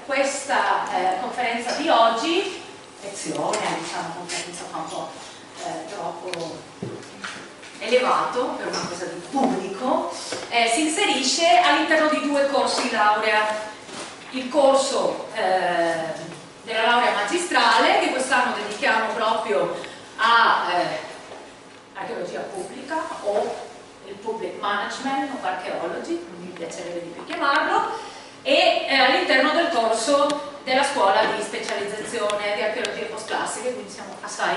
questa conferenza di oggi, lezione, diciamo conferenza fa un po' troppo elevato per una cosa di pubblico, si inserisce all'interno di due corsi di laurea. Il corso della laurea magistrale, che quest'anno dedichiamo proprio a archeologia pubblica o il Public Management of Archaeology, mi piacerebbe di più chiamarlo, e all'interno del corso della scuola di specializzazione di archeologie postclassiche, quindi siamo assai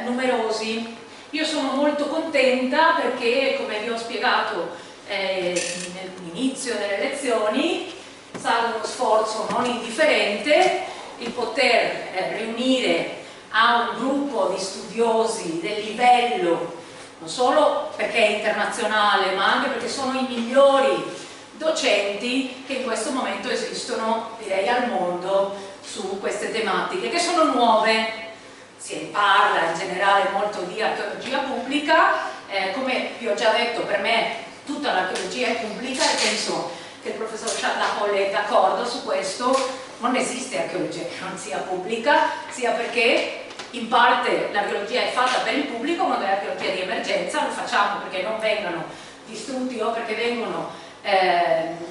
numerosi. Io sono molto contenta perché, come vi ho spiegato nell'inizio delle lezioni, è stato uno sforzo non indifferente il poter riunire a un gruppo di studiosi del livello, non solo perché è internazionale, ma anche perché sono i migliori docenti che in questo momento esistono, direi, al mondo su queste tematiche, che sono nuove. Si parla in generale molto di archeologia pubblica, come vi ho già detto, per me tutta l'archeologia è pubblica e penso che il professor Schadla Hall è d'accordo su questo. Non esiste archeologia che non sia pubblica, sia perché in parte l'archeologia è fatta per il pubblico, ma l'archeologia di emergenza lo facciamo perché non vengono distrutti o perché vengono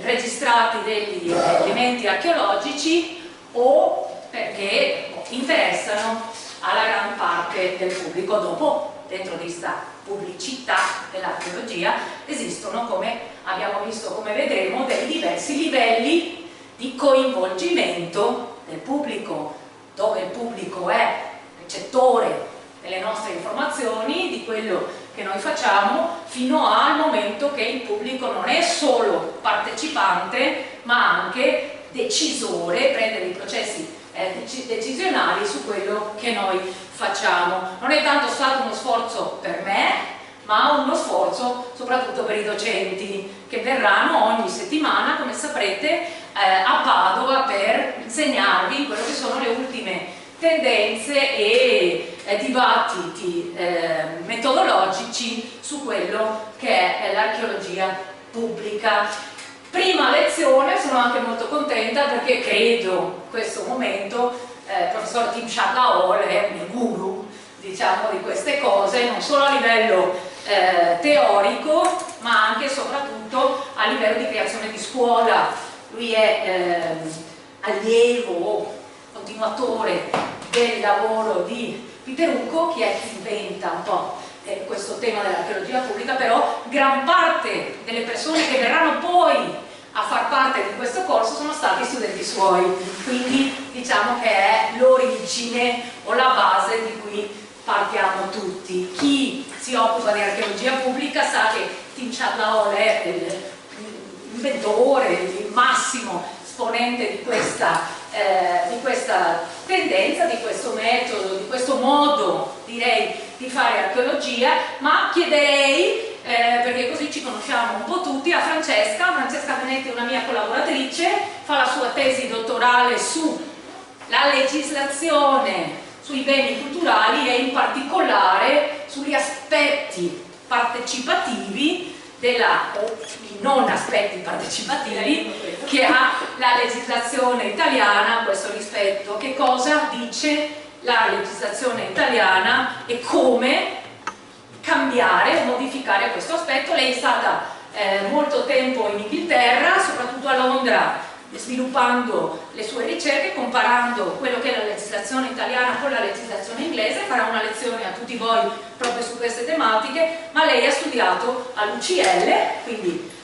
registrati degli elementi archeologici o perché interessano alla gran parte del pubblico. Dopo, dentro di questa pubblicità dell'archeologia, esistono, come abbiamo visto, come vedremo, dei diversi livelli di coinvolgimento del pubblico, dove il pubblico è ricettore delle nostre informazioni, di quello che noi facciamo, fino al momento che il pubblico non è solo partecipante, ma anche decisore, prende dei processi decisionali su quello che noi facciamo. Non è tanto stato uno sforzo per me, ma uno sforzo soprattutto per i docenti che verranno ogni settimana, come saprete, a Padova per insegnarvi quello che sono le ultime tendenze e dibattiti metodologici su quello che è l'archeologia pubblica. Prima lezione, sono anche molto contenta perché credo in questo momento il professor Schadla Hall è un guru, diciamo, di queste cose, non solo a livello teorico, ma anche e soprattutto a livello di creazione di scuola. Lui è allievo, continuatore del lavoro di Piterucco, che è chi inventa un po' questo tema dell'archeologia pubblica, però gran parte delle persone che verranno poi a far parte di questo corso sono stati studenti suoi, quindi diciamo che è l'origine o la base di cui partiamo tutti. Chi si occupa di archeologia pubblica sa che Schadla Hall è l'inventore, il massimo esponente di questa tendenza, di questo metodo, di questo modo, direi, di fare archeologia, ma chiederei, perché così ci conosciamo un po' tutti, a Francesca Benetti, una mia collaboratrice, fa la sua tesi dottorale sulla legislazione sui beni culturali e in particolare sugli aspetti partecipativi o i non aspetti partecipativi che ha la legislazione italiana a questo rispetto. Che cosa dice la legislazione italiana e come cambiare o modificare questo aspetto. Lei è stata molto tempo in Inghilterra, soprattutto a Londra, sviluppando le sue ricerche, comparando quello che è la legislazione italiana con la legislazione inglese. Farà una lezione a tutti voi proprio su queste tematiche, ma lei ha studiato all'UCL, quindi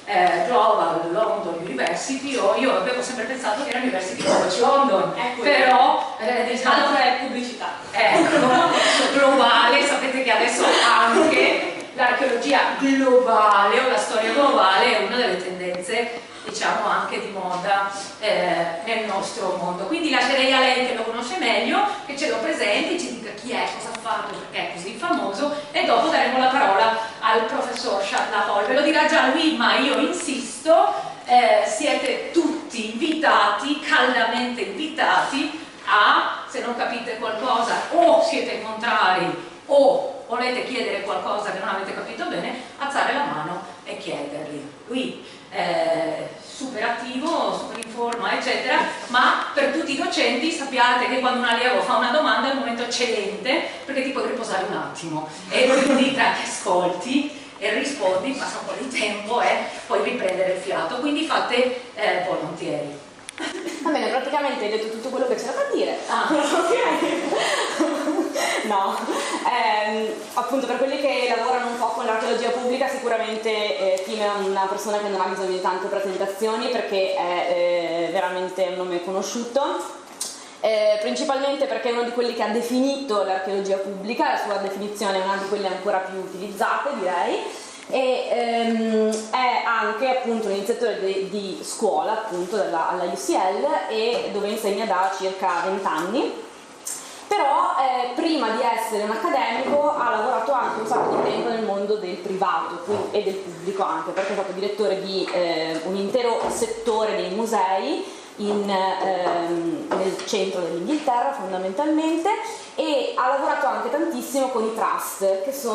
Global London University, io avevo sempre pensato che era University College London, però diciamo è pubblicità. Ecco, globale, sapete che adesso anche l'archeologia globale o la storia globale è una delle tendenze, diciamo, anche di moda nel nostro mondo. Quindi lascerei a lei, che lo conosce meglio, che ce lo presenti, ci dica chi è, cosa ha fatto, perché è così famoso, e dopo daremo la parola al professor Schadla Hall. Ve lo dirà già lui, ma io insisto, siete tutti invitati, caldamente invitati, a, se non capite qualcosa o siete contrari o volete chiedere qualcosa che non avete capito bene, alzare la mano e chiederli. Lui super attivo, super in forma, eccetera, ma tutti i docenti sappiate che quando un allievo fa una domanda è un momento eccellente perché ti puoi riposare un attimo e quindi tra che ascolti e rispondi passa un po' di tempo e puoi riprendere il fiato, quindi fate volontieri. Va bene, praticamente hai detto tutto quello che c'era da dire. No, appunto per quelli che lavorano un po' con l'archeologia pubblica sicuramente Tim è una persona che non ha bisogno di tante presentazioni perché è veramente un nome conosciuto, principalmente perché è uno di quelli che ha definito l'archeologia pubblica, la sua definizione è una di quelle ancora più utilizzate, direi, e è anche appunto un iniziatore di scuola appunto alla UCL e dove insegna da circa 20 anni. Però prima di essere un accademico ha lavorato anche un sacco di tempo nel mondo del privato e del pubblico anche, perché è stato direttore di un intero settore dei musei nel centro dell'Inghilterra fondamentalmente, e ha lavorato anche tantissimo con i trust, che è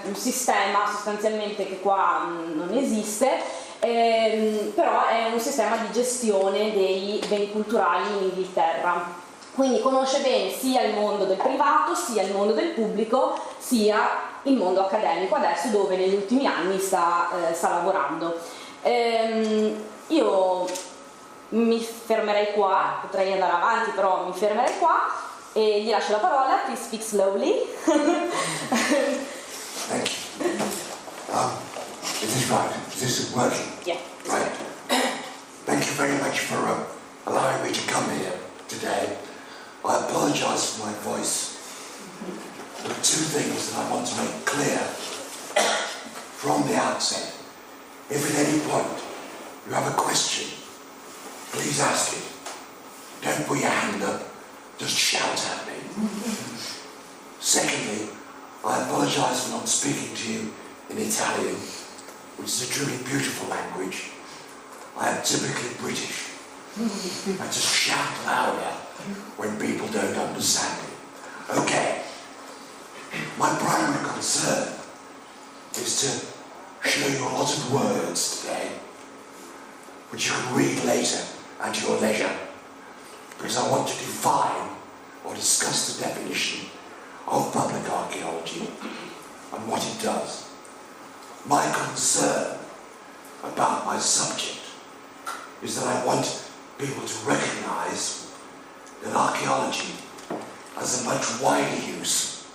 un sistema sostanzialmente che qua non esiste, però è un sistema di gestione dei beni culturali in Inghilterra. Quindi conosce bene sia il mondo del privato, sia il mondo del pubblico, sia il mondo accademico adesso, dove negli ultimi anni sta lavorando. Io mi fermerei qua, potrei andare avanti, però mi fermerei qua e gli lascio la parola. Please speak slowly. Thank you. Is this right? Is this working? Yeah. Right. Thank you very much for allowing me to come here today. I apologise for my voice. There are two things that I want to make clear from the outset. If at any point you have a question, please ask it. Don't put your hand up, just shout at me. Secondly, I apologise for not speaking to you in Italian, which is a truly beautiful language. I am typically British. I just shout louder when people don't understand it. Okay. My primary concern is to show you a lot of words today, which you can read later at your leisure, because I want to define or discuss the definition of public archaeology and what it does. My concern about my subject is that I want people to recognise that archaeology has a much wider use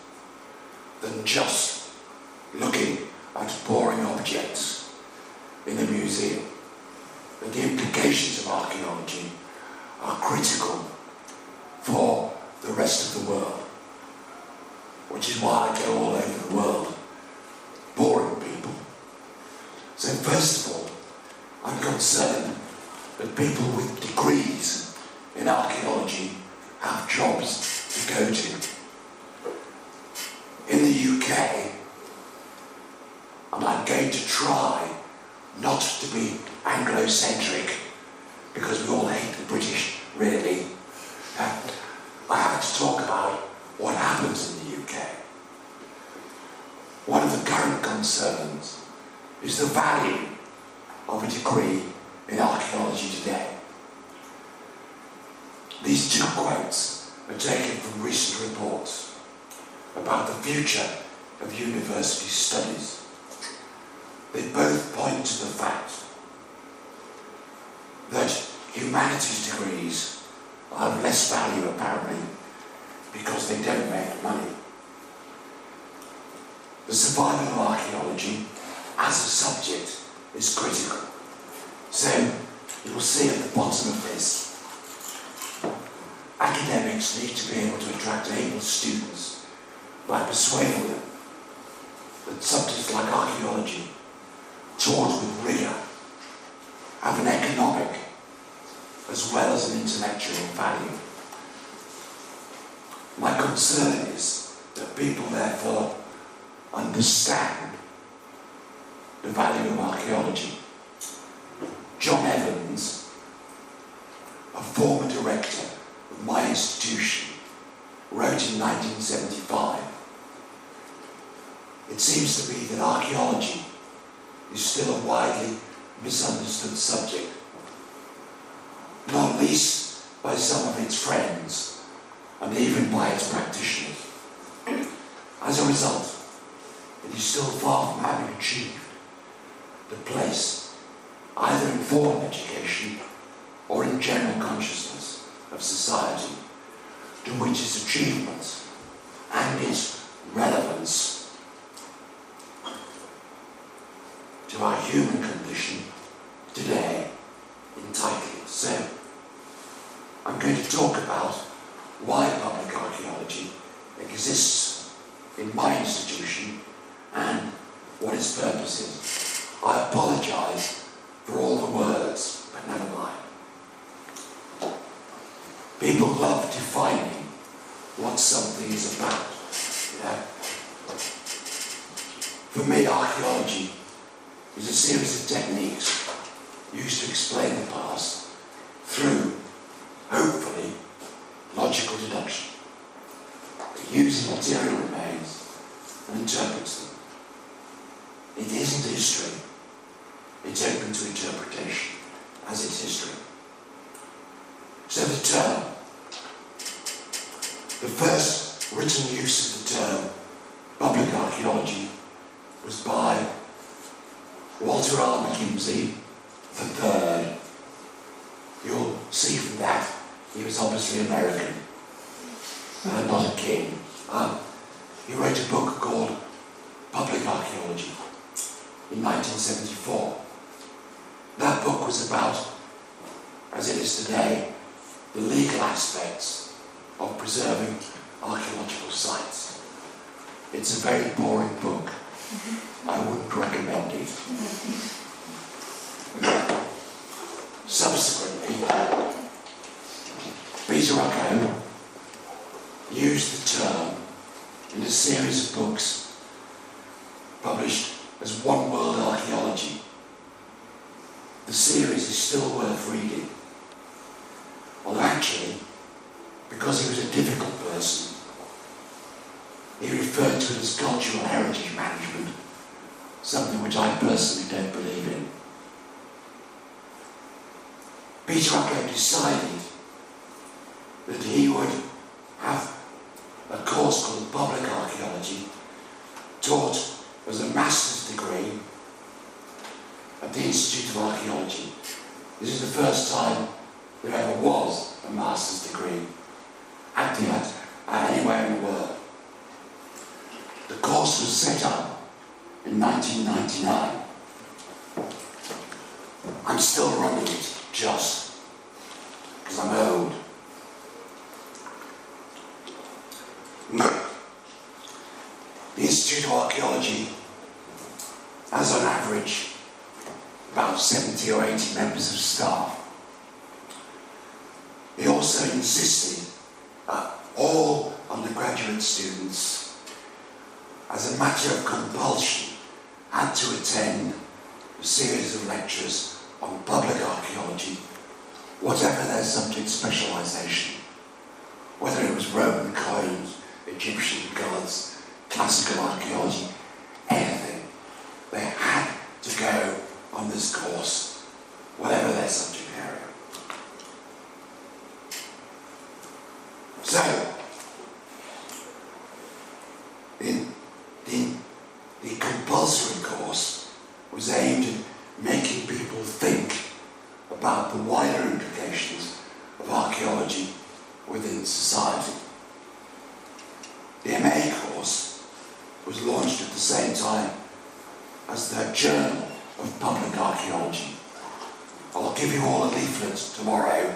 than just looking at boring objects in a museum. And the implications of archaeology are critical for the rest of the world, which is why I go all over the world boring people. So first of all, I'm concerned that people with degrees in archaeology have jobs to go to. In the UK, and I'm going to try not to be Anglo-centric, because we all hate the British, really, I have to talk about what happens in the UK. One of the current concerns is the value of a degree in archaeology today. These two quotes are taken from recent reports about the future of university studies. They both point to the fact that humanities degrees are of less value apparently because they don't make money. The survival of archaeology as a subject is critical. So you will see at the bottom of this, academics need to be able to attract able students by persuading them that subjects like archaeology, taught with rigour, have an economic as well as an intellectual value. My concern is that people therefore understand the value of archaeology. John Evans, a former director of my institution, wrote in 1975, "It seems to me that archaeology is still a widely misunderstood subject, not least by some of its friends and even by its practitioners. As a result, it is still far from having achieved the place, either in formal education or in general consciousness of society, to which its achievements and its relevance to our human condition today entitle it. So, I'm going to talk about why public archaeology exists in my institution and what its purpose is. I apologise for all the words, but never mind. People love defining what something is about. You know? For me, archaeology is a series of techniques used to explain the past through, hopefully, logical deduction. It uses material remains and interprets them. It isn't history. It's open to interpretation as its history. So the term, the first written use of the term public archaeology was by Walter R. McKinsey III. You'll see from that he was obviously American and not a king. He wrote a book called Public Archaeology in 1974. That book was about, as it is today, the legal aspects of preserving archaeological sites. It's a very boring book. I wouldn't recommend it. Subsequently, Peter Rucko used the term in a series of books published as One World Archaeology. The series is still worth reading. Although actually, because he was a difficult person, he referred to it as cultural heritage management, something which I personally don't believe in. Peter Rucko decided that he would have a course called Public Archaeology taught as a master's degree at the Institute of Archaeology. This is the first time there ever was a master's degree anywhere in the world. The course was set up in 1999. I'm still running it, just because I'm old. The Institute of Archaeology has on average about 70 or 80 members of staff. He also insisted that all undergraduate students, as a matter of compulsion, had to attend a series of lectures on public archaeology, whatever their subject specialisation, whether it was Roman coins, Egyptian gods, classical archaeology, anything. They had to go on this course, whatever their subject area. So, the compulsory course was aimed at making people think about the wider implications of archaeology within society. The MA course was launched at the same time as the Journal of Public Archaeology. I'll give you all a leaflet tomorrow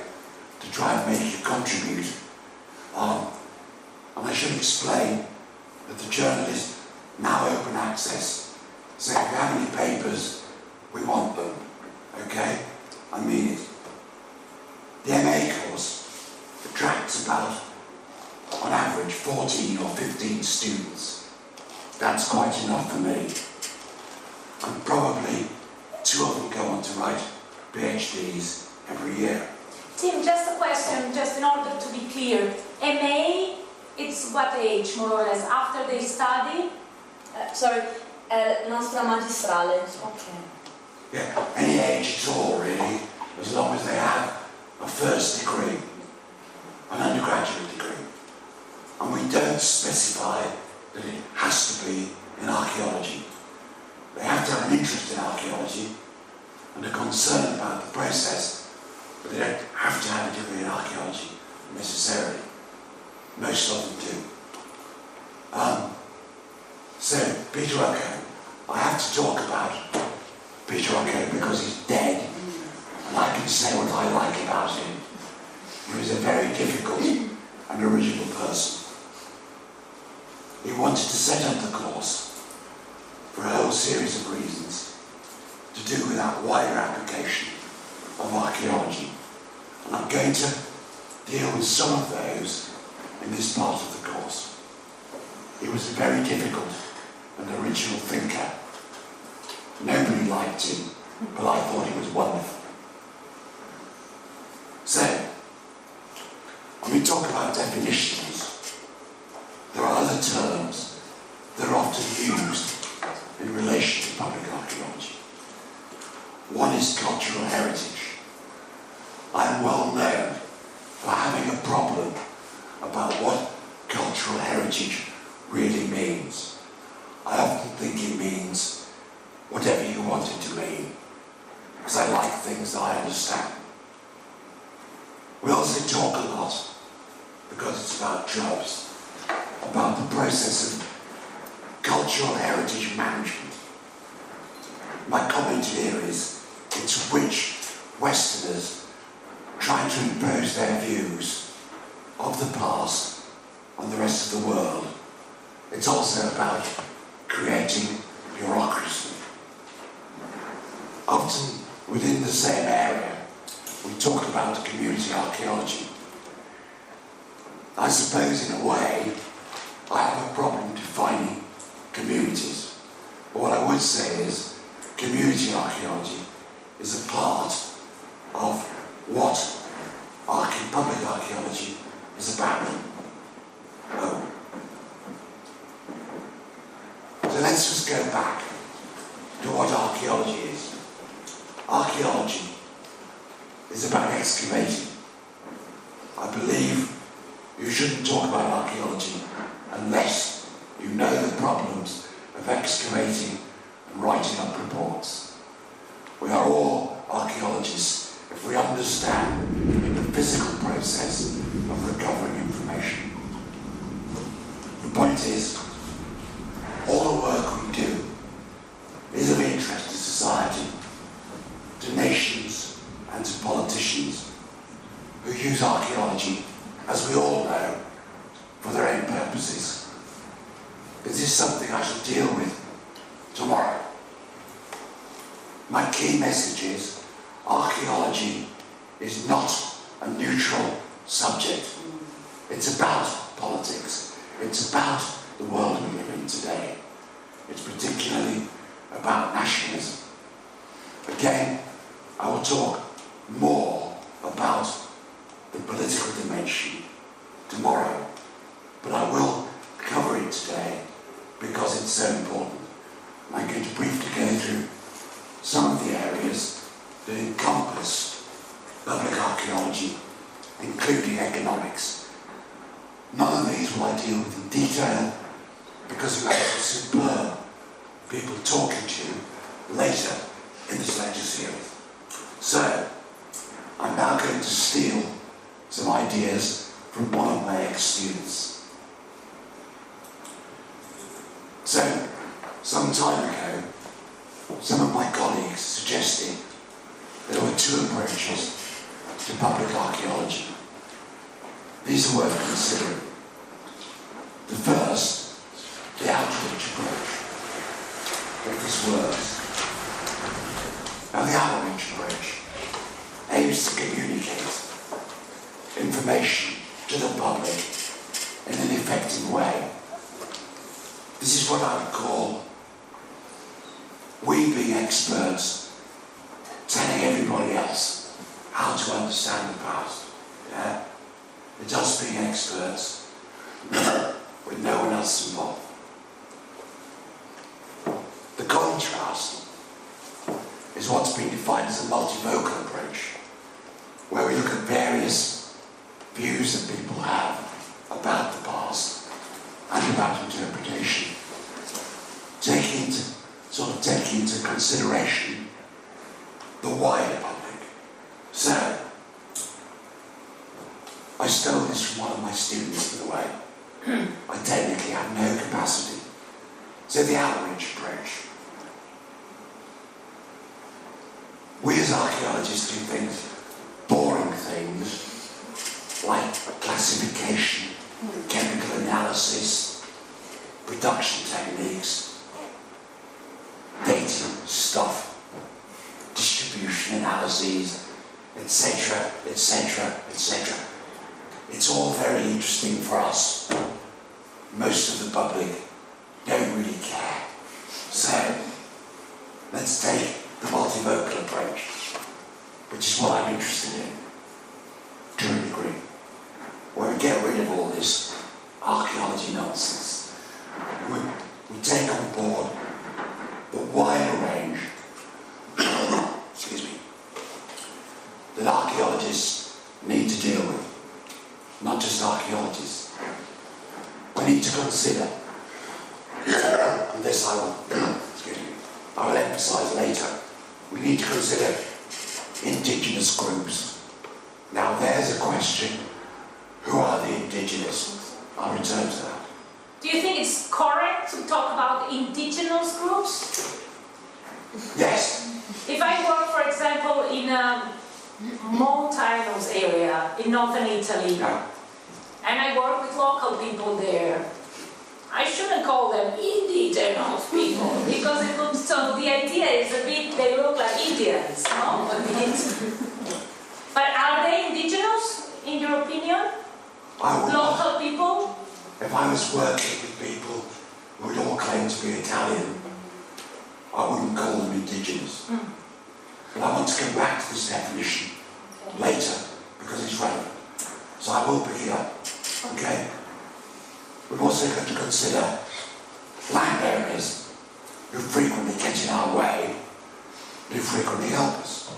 to try and make you contribute. And I should explain that the journal is now open access. So if you have any papers, we want them. Okay? I mean it. The MA course attracts about, on average, 14 or 15 students. That's quite enough for me. And probably 2 of them go on to write PhDs every year. Tim, just a question, just in order to be clear. MA, it's what age, more or less, after they study? Nostra magistrale. Okay. Yeah, any age at all, really, as long as they have a first degree. that it has to be in archaeology. They have to have an interest in archaeology and a concern about the process, but they don't have to have a degree in archaeology necessarily. Most of them do. So, Peter Rucko, I have to talk about Peter Rucko because he's dead, and I can say what I like about him. He was a very difficult and original person. He wanted to set up the course for a whole series of reasons to do with that wider application of archaeology. And I'm going to deal with some of those in this part of the course. He was a very difficult and original thinker. Nobody liked him, but I thought he was wonderful. So, when we talk about definitions, there are other terms that are often used in relation to public archaeology. One is cultural heritage. I am well known for having a problem about what cultural heritage really means. I often think it means whatever you want it to mean, because I like things that I understand. We also talk a lot, because it's about jobs, about the process of cultural heritage management. My comment here is, it's which Westerners try to impose their views of the past on the rest of the world. It's also about creating bureaucracy. Often within the same area, we talk about community archaeology. I suppose in a way, I have a problem defining communities. But what I would say is, community archaeology is a part of what public archaeology is about. So let's just go back to what archaeology is. Archaeology is about excavating. I believe you shouldn't talk about archaeology unless you know the problems of excavating and writing up reports. We are all archaeologists if we understand the physical process of recovering information. The point is, all the work we do is of interest to society, to nations and to politicians who use archaeology, as we all know, for their own purposes. This is something I shall deal with tomorrow. My key message is, archaeology is not a neutral subject. It's about politics. It's about the world we live in today. It's particularly about nationalism. Again, I will talk more about the political dimension tomorrow, but I will cover it today because it's so important. I'm going to briefly go through some of the areas that encompass public archaeology, including economics. None of these will I deal with in detail because we have some superb people talking to you later in this lecture series. So, I'm now going to steal some ideas from one of my ex-students. So, some time ago, some of my colleagues suggested there were two approaches to public archaeology. These are worth considering. The first, the outreach approach. If this works. Now, the outreach approach aims to communicate information to the public in an effective way. This is what I would call we being experts telling everybody else how to understand the past. Yeah? It's us being experts with no one else involved. The contrast is what's been defined as a multivocal approach, where we look at various views that people have about the past and about interpretation. students in a way. I technically have no capacity. So the outreach approach. We as archaeologists do things, boring things, like classification, chemical analysis, production techniques, dating stuff, distribution analyses, etc., etc., etc. It's all very interesting for us. Most of the public don't really care. So, let's take the multivocal approach, which is what I'm interested in, to a degree, where we get rid of all this archaeology nonsense. We take on board the wider range excuse me, that archaeologists need to deal with, not just archaeologists. We need to consider, and this I will emphasise later, we need to consider indigenous groups. Now there's a question, who are the indigenous? I'll return to that. Do you think it's correct to talk about indigenous groups? Yes. If I work, for example, in a mountainous area in northern Italy, and I work with local people there, I shouldn't call them indigenous people, because it looks, so the idea is a bit, they look like Indians, no? But are they indigenous, in your opinion? Local people? If I was working with people who would all claim to be Italian, I wouldn't call them indigenous. But I want to come back to this definition later, because it's relevant. So I will pick it up. Okay? We've also got to consider landowners who frequently get in our way, who frequently help us.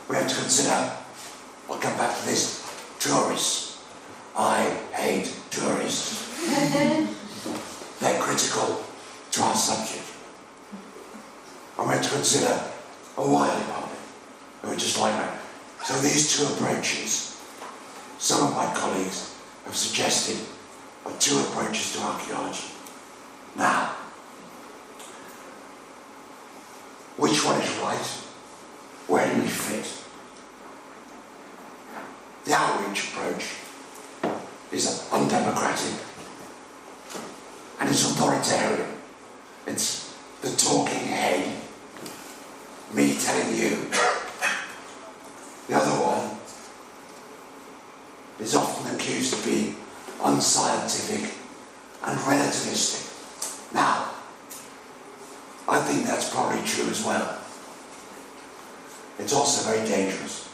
We have to consider, I'll come back to this, tourists. I hate tourists. They're critical to our subject. And we have to consider a wider public, who are just like that. So these two approaches, some of my colleagues have suggested, are two approaches to archaeology. Now, which one is right? Where do we fit? The outreach approach is undemocratic and it's authoritarian. It's the talking head, me telling you. The other one is often accused of being unscientific and relativistic. Now, I think that's probably true as well. It's also very dangerous.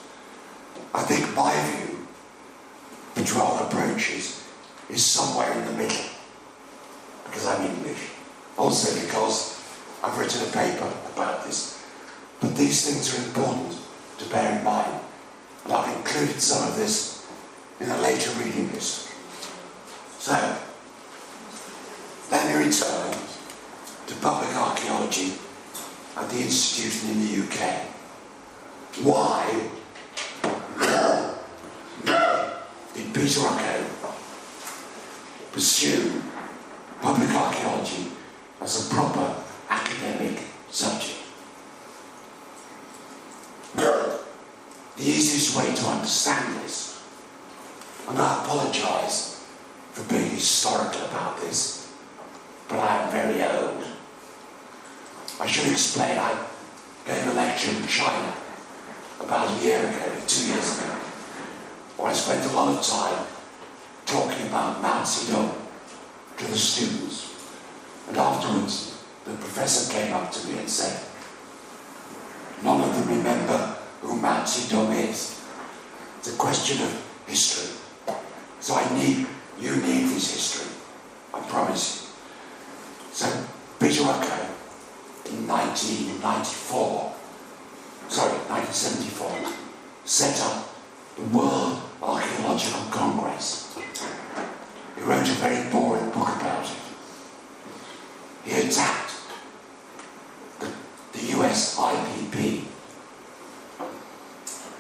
I think my view between all approaches is somewhere in the middle, because I'm English. Also because I've written a paper about this. But these things are important to bear in mind, and I've included some of this in a later reading list. So, let me return to public archaeology at the institution in the UK. Why did Peter Rocco pursue public archaeology as a proper academic subject? The easiest way to understand this, and I apologise for being historical about this, but I am very old. I should explain, I gave a lecture in China about a year ago, 2 years ago, where I spent a lot of time talking about Mao Zedong to the students. And afterwards, the professor came up to me and said, none of them remember who Mao Zedong is. It's a question of history. So you need this history, I promise you. So Peter Rocco in 1974, set up the World Archaeological Congress. He wrote a very boring book about it. He attacked the US IPP,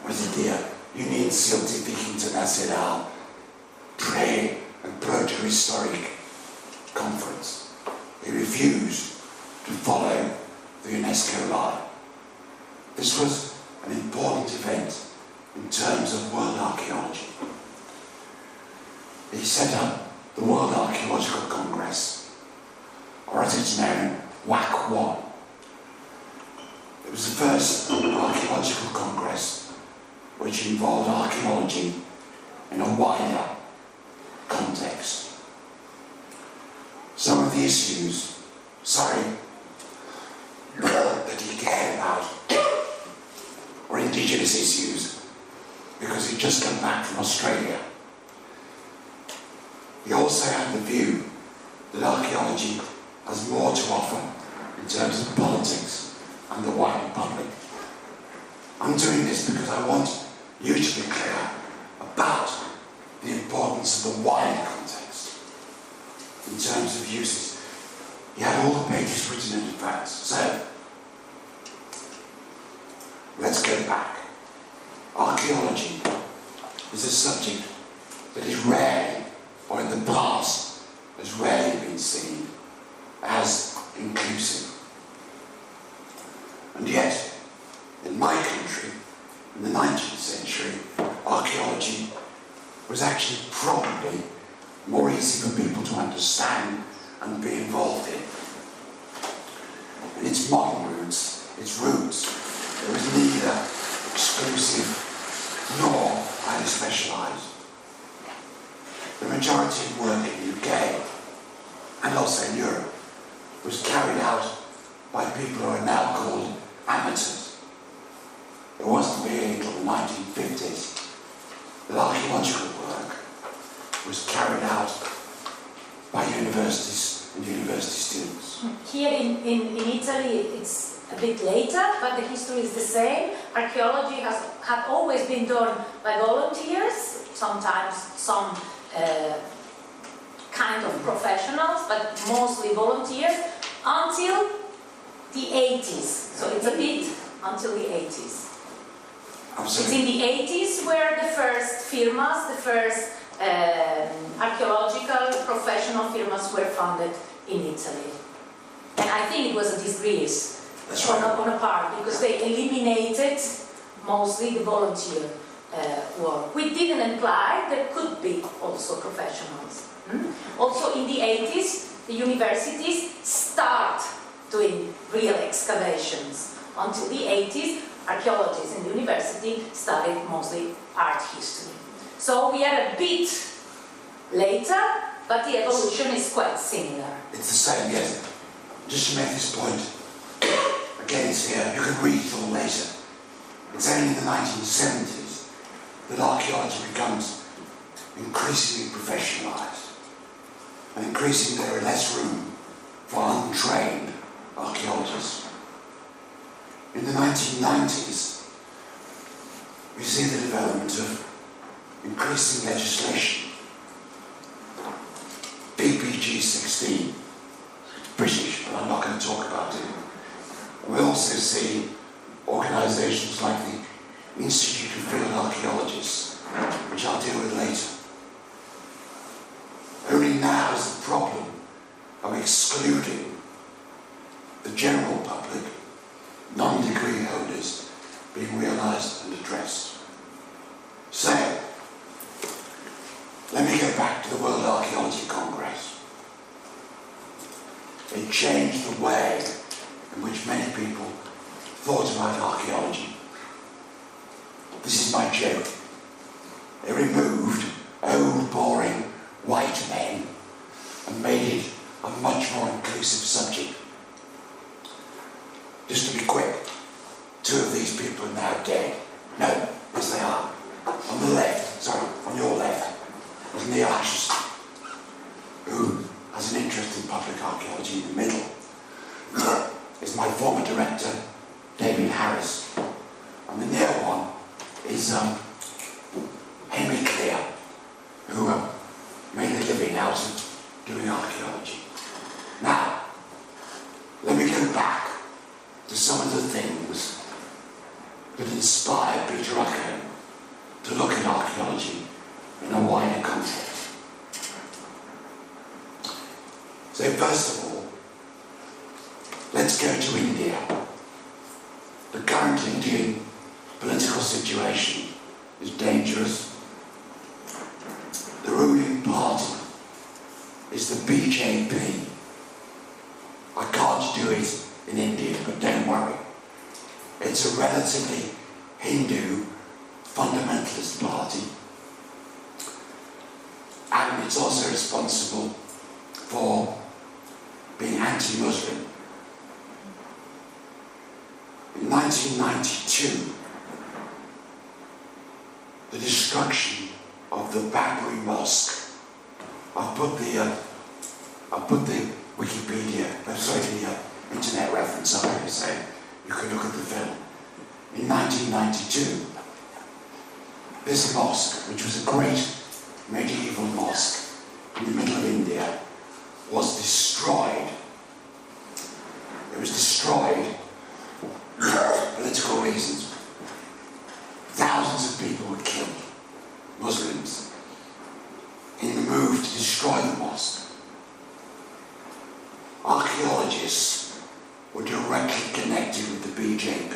was it the Union Scientifique Internationale pre- and proto-historic conference. He refused to follow the UNESCO line. This was an important event in terms of world archaeology. He set up the World Archaeological Congress, or as it's known, WAC 1. It was the first archaeological congress which involved archaeology in a wider context. Some of the issues, that he cared about were indigenous issues, because he'd just come back from Australia. He also had the view that archaeology has more to offer in terms of politics and the wider public. I'm doing this because I want you to be clear about the importance of the wider context in terms of uses. He had all the pages written in advance. So, let's go back. Archaeology is a subject that is rarely, or in the past, has rarely been seen as inclusive. And yet, in my country, in the 19th century, archaeology was actually probably more easy for people to understand and be involved in. In its modern roots, there was neither exclusive nor highly specialised. The majority of work in the UK, and also in Europe, was carried out by people who are now called amateurs. It wasn't really until the 1950s that archaeological work was carried out by universities and university students. Here in Italy it's a bit later, but the history is the same. Archaeology had always been done by volunteers, sometimes some kind of professionals, but mostly volunteers, until the 80s. So it's a bit until the 80s. It's in the 80s where the first firmas, the first archaeological professional firmas were founded in Italy. And I think it was a disgrace on a part, because they eliminated mostly the volunteer work. We didn't imply there could be also professionals. Also in the 80s, the universities start doing real excavations. Until the 80s, archaeologists in the university studied mostly art history. So we are a bit later, but the evolution is quite similar. It's the same, yes. Just to make this point, again it's here, you can read it all later. It's only in the 1970s that archaeology becomes increasingly professionalised, and increasingly there is less room for untrained archaeologists. In the 1990s, we see the development of increasing legislation. PPG 16, British, but I'm not going to talk about it. And we also see organisations like the Institute of Field Archaeologists, which I'll deal with later. Only now is the problem of excluding the general public, non-degree holders, being realised and addressed. So, let me go back to the World Archaeology Congress. It changed the way in which many people thought about archaeology. This is my joke. They removed old, boring, white men and made it a much more inclusive subject. Just to be quick, 2 of these people are now dead. No, yes they are. On the left, sorry, on your left, was Neil Ashton, who has an interest in public archaeology. In the middle is my former director, David Harris. And the near one is Henry Clear, who made a living out of doing archaeology. Now, let me go back to some of the things that inspired Peter Rucker to look at archaeology in a wider context. first of all, let's go to India. The current Indian political situation is dangerous. The ruling party is the BJP. I can't do it in India, but don't worry. It's a relatively Hindu fundamentalist party, and it's also responsible for being anti-Muslim. In 1992, the destruction of the Babri Mosque. I've put the Wikipedia, the internet reference up here, so you can look at the film. In 1992, this mosque, which was a great medieval mosque in the middle of India, was destroyed. It was destroyed for political reasons. Thousands of people were killed, Muslims, in the move to destroy the mosque. Archaeologists were directly connected with the BJP.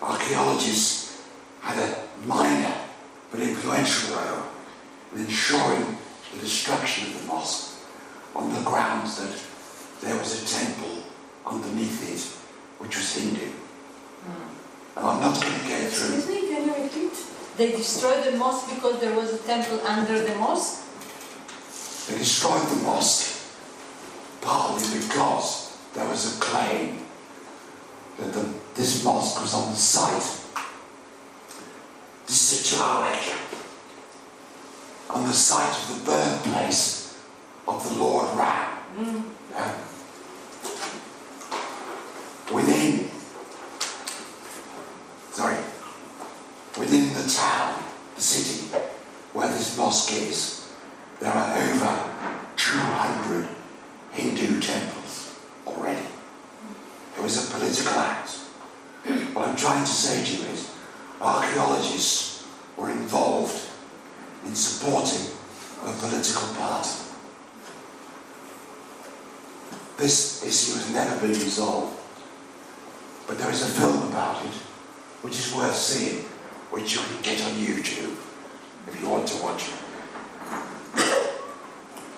Archaeologists had a minor but influential role in ensuring the destruction of the mosque on the grounds that there was a temple underneath it which was Hindu. And I'm not going to go through... Excuse me, can you repeat? They destroyed the mosque because there was a temple under the mosque? They destroyed the mosque partly because there was a claim that this mosque was on the site. This is a general lecture. On the site of the birthplace of the Lord Ram. Within the town, the city, where this mosque is, there are over 200 Hindu temples already. It was a political act. What I'm trying to say to you is, archaeologists were involved in supporting a political party. This issue has never been resolved, but there is a film about it which is worth seeing, which you can get on YouTube if you want to watch it.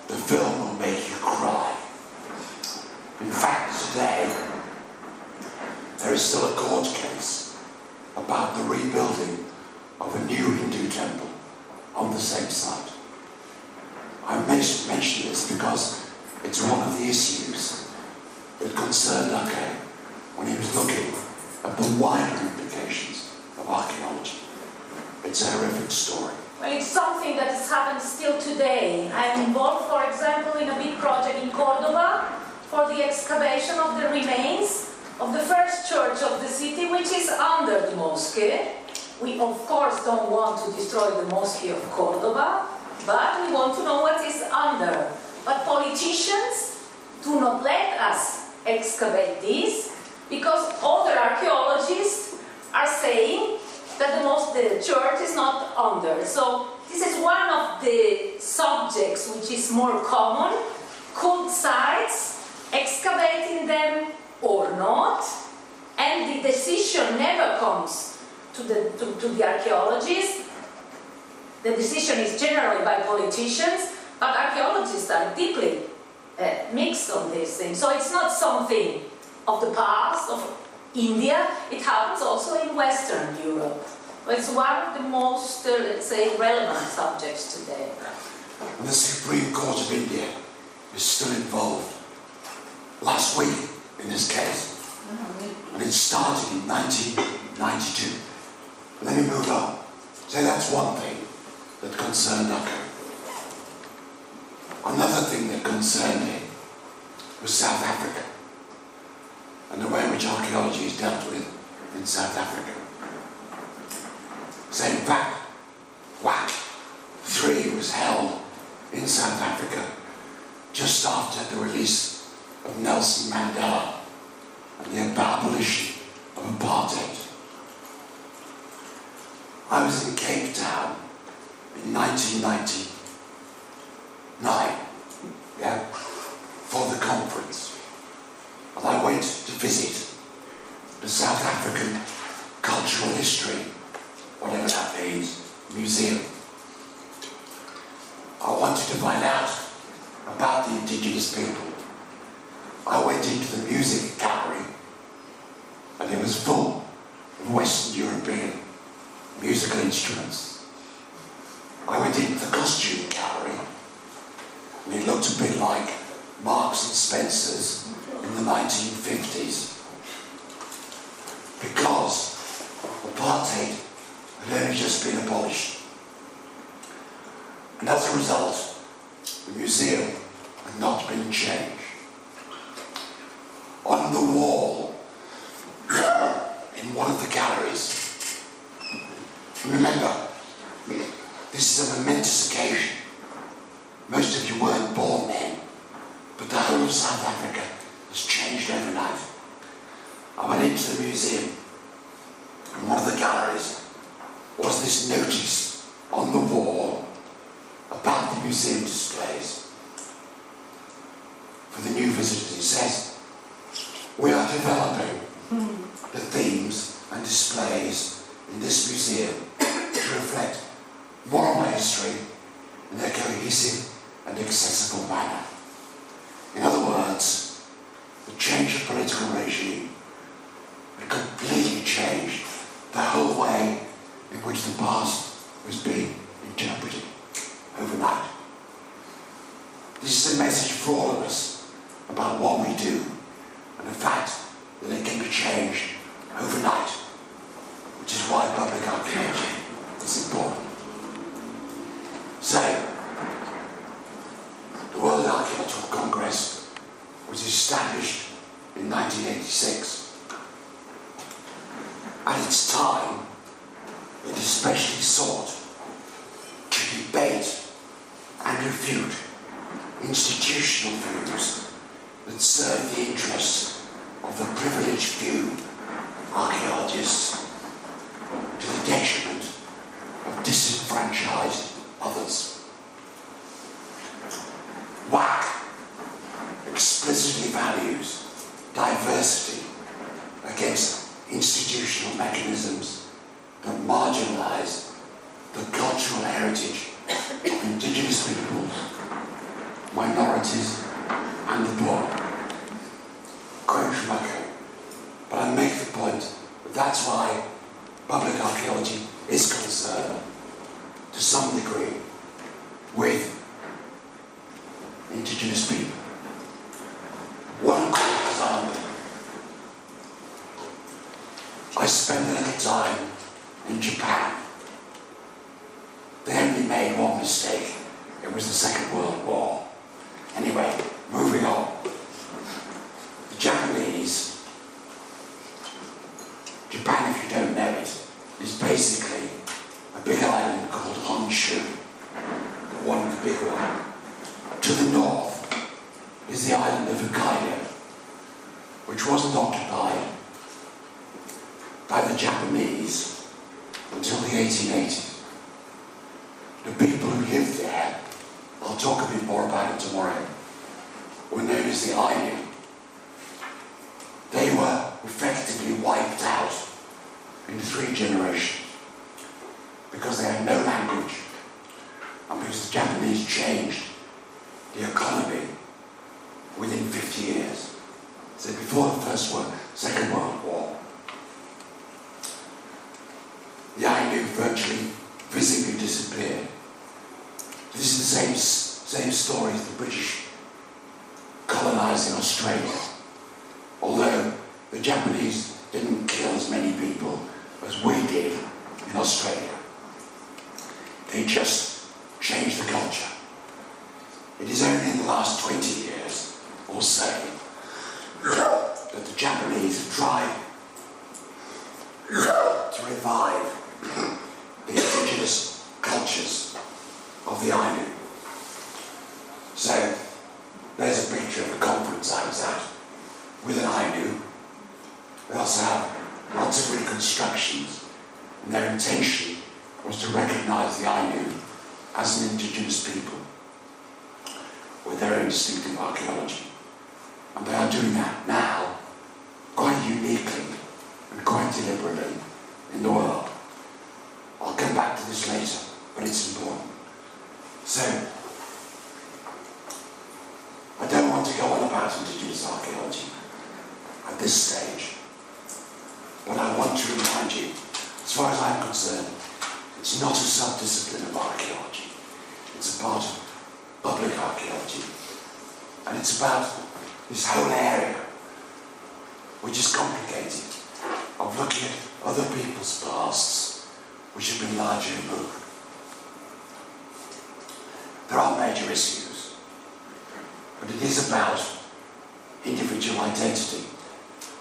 The film will make you cry. In fact, today, there is still a court case about the rebuilding of a new Hindu temple on the same site. I mention this because it's one of the issues that concerned Ake when he was looking at the wider implications of archaeology. It's a horrific story. Well, it's something that has happened still today. I'm involved, for example, in a big project in Cordoba for the excavation of the remains of the first church of the city, which is under the mosque. We, of course, don't want to destroy the mosque of Cordoba, but we want to know what is under. But politicians do not let us excavate this because other archaeologists are saying that the church is not under. So this is one of the subjects which is more common, cult sites, excavating them or not, and the decision never comes to the archaeologists. The decision is generally by politicians, but archaeologists are deeply mixed on this thing. So it's not something of the past, of India, it happens also in Western Europe. But it's one of the most, let's say, relevant subjects today. And the Supreme Court of India is still involved. Last week, in this case. And it started in 1992. Let me move on. So that's one thing that concerned Ake. Another thing that concerned him was South Africa and the way in which archaeology is dealt with in South Africa. So in fact, WAC 3 was held in South Africa just after the release of Nelson Mandela and the abolition of apartheid. I was in Cape Town in 1999. Yeah. African Cultural History, whatever that means, museum. I wanted to find out about the indigenous people. I went into the music gallery and it was full of Western European musical instruments. I went into the costume gallery and it looked a bit like Marks and Spencer's in the 1950s, because apartheid had only just been abolished. And as a result, the museum had not been changed. On the wall, in one of the galleries, remember, this is a momentous occasion. Most of you weren't born then, but the whole of South Africa has changed overnight. I went into the museum, and one of the galleries was this notice on the wall about the museum displays. For the new visitors, it says, "We are developing the themes and displays in this museum to reflect moral history in a cohesive and accessible manner." In other words, the change of political regime had completely changed the whole way in which the past was being interpreted overnight. This is a message for all of us about what we do and the fact that it can be changed overnight, which is why public archaeology is important. So, the World Archaeological Congress was established in 1986. At its time, it especially sought to debate and refute institutional views that serve the interests of the privileged few archaeologists to the detriment of disenfranchised others. WAC explicitly values diversity against institutional mechanisms that marginalize the cultural heritage of indigenous peoples, minorities, and the poor. Quote from Echo, but I make the point that that's why public archaeology is concerned, to some degree, with indigenous people. One quick example. I spent a little time in Japan. They only made one mistake. It was the Second World War. Anyway, moving on. The Japanese, Japan, if you don't know it, is basically a big island called Honshu, one of the big ones. To the north is the island of Hokkaido, which wasn't occupied by the Japanese until the 1880s. The people who lived there, I'll talk a bit more about it tomorrow, were known as the Ainu. They were effectively wiped out in 3 generations because they had no language and because the Japanese changed the economy within 50 years. So before the Second World War, the Ainu virtually physically disappeared. This is the same story as the British colonising Australia. Although the Japanese didn't kill as many people as we did in Australia. They just changed the culture. It is only in the last 20 years or so that the Japanese have tried to revive the indigenous cultures of the Ainu. So, there's a picture of a conference I was at with an Ainu. They also have lots of reconstructions, and their intention was to recognise the Ainu as an indigenous people with their own distinctive archaeology. And they are doing that now quite uniquely and quite quite deliberately in the world. I'll come back to this later, but it's important. So, I don't want to go on about indigenous archaeology at this stage, but I want to remind you, as far as I'm concerned, it's not a sub-discipline of archaeology. It's a part of public archaeology. And it's about this whole area, which is complicated, of looking at other people's pasts, which have been largely removed. There are major issues, but it is about individual identity,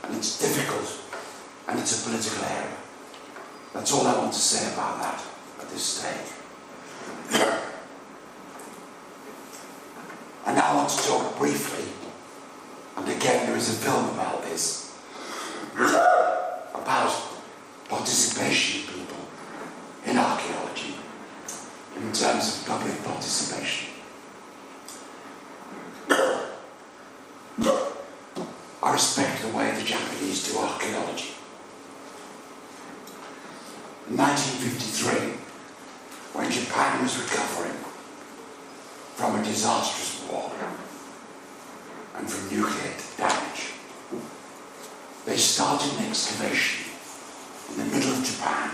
and it's difficult, and it's a political area. That's all I want to say about that at this stage. And now I want to talk briefly, and again there is a film about this, about participation of people in archaeology in terms of public participation. I respect the way the Japanese do archaeology. In 1953, when Japan was recovering from a disastrous war and from nuclear damage, they started an excavation in the middle of Japan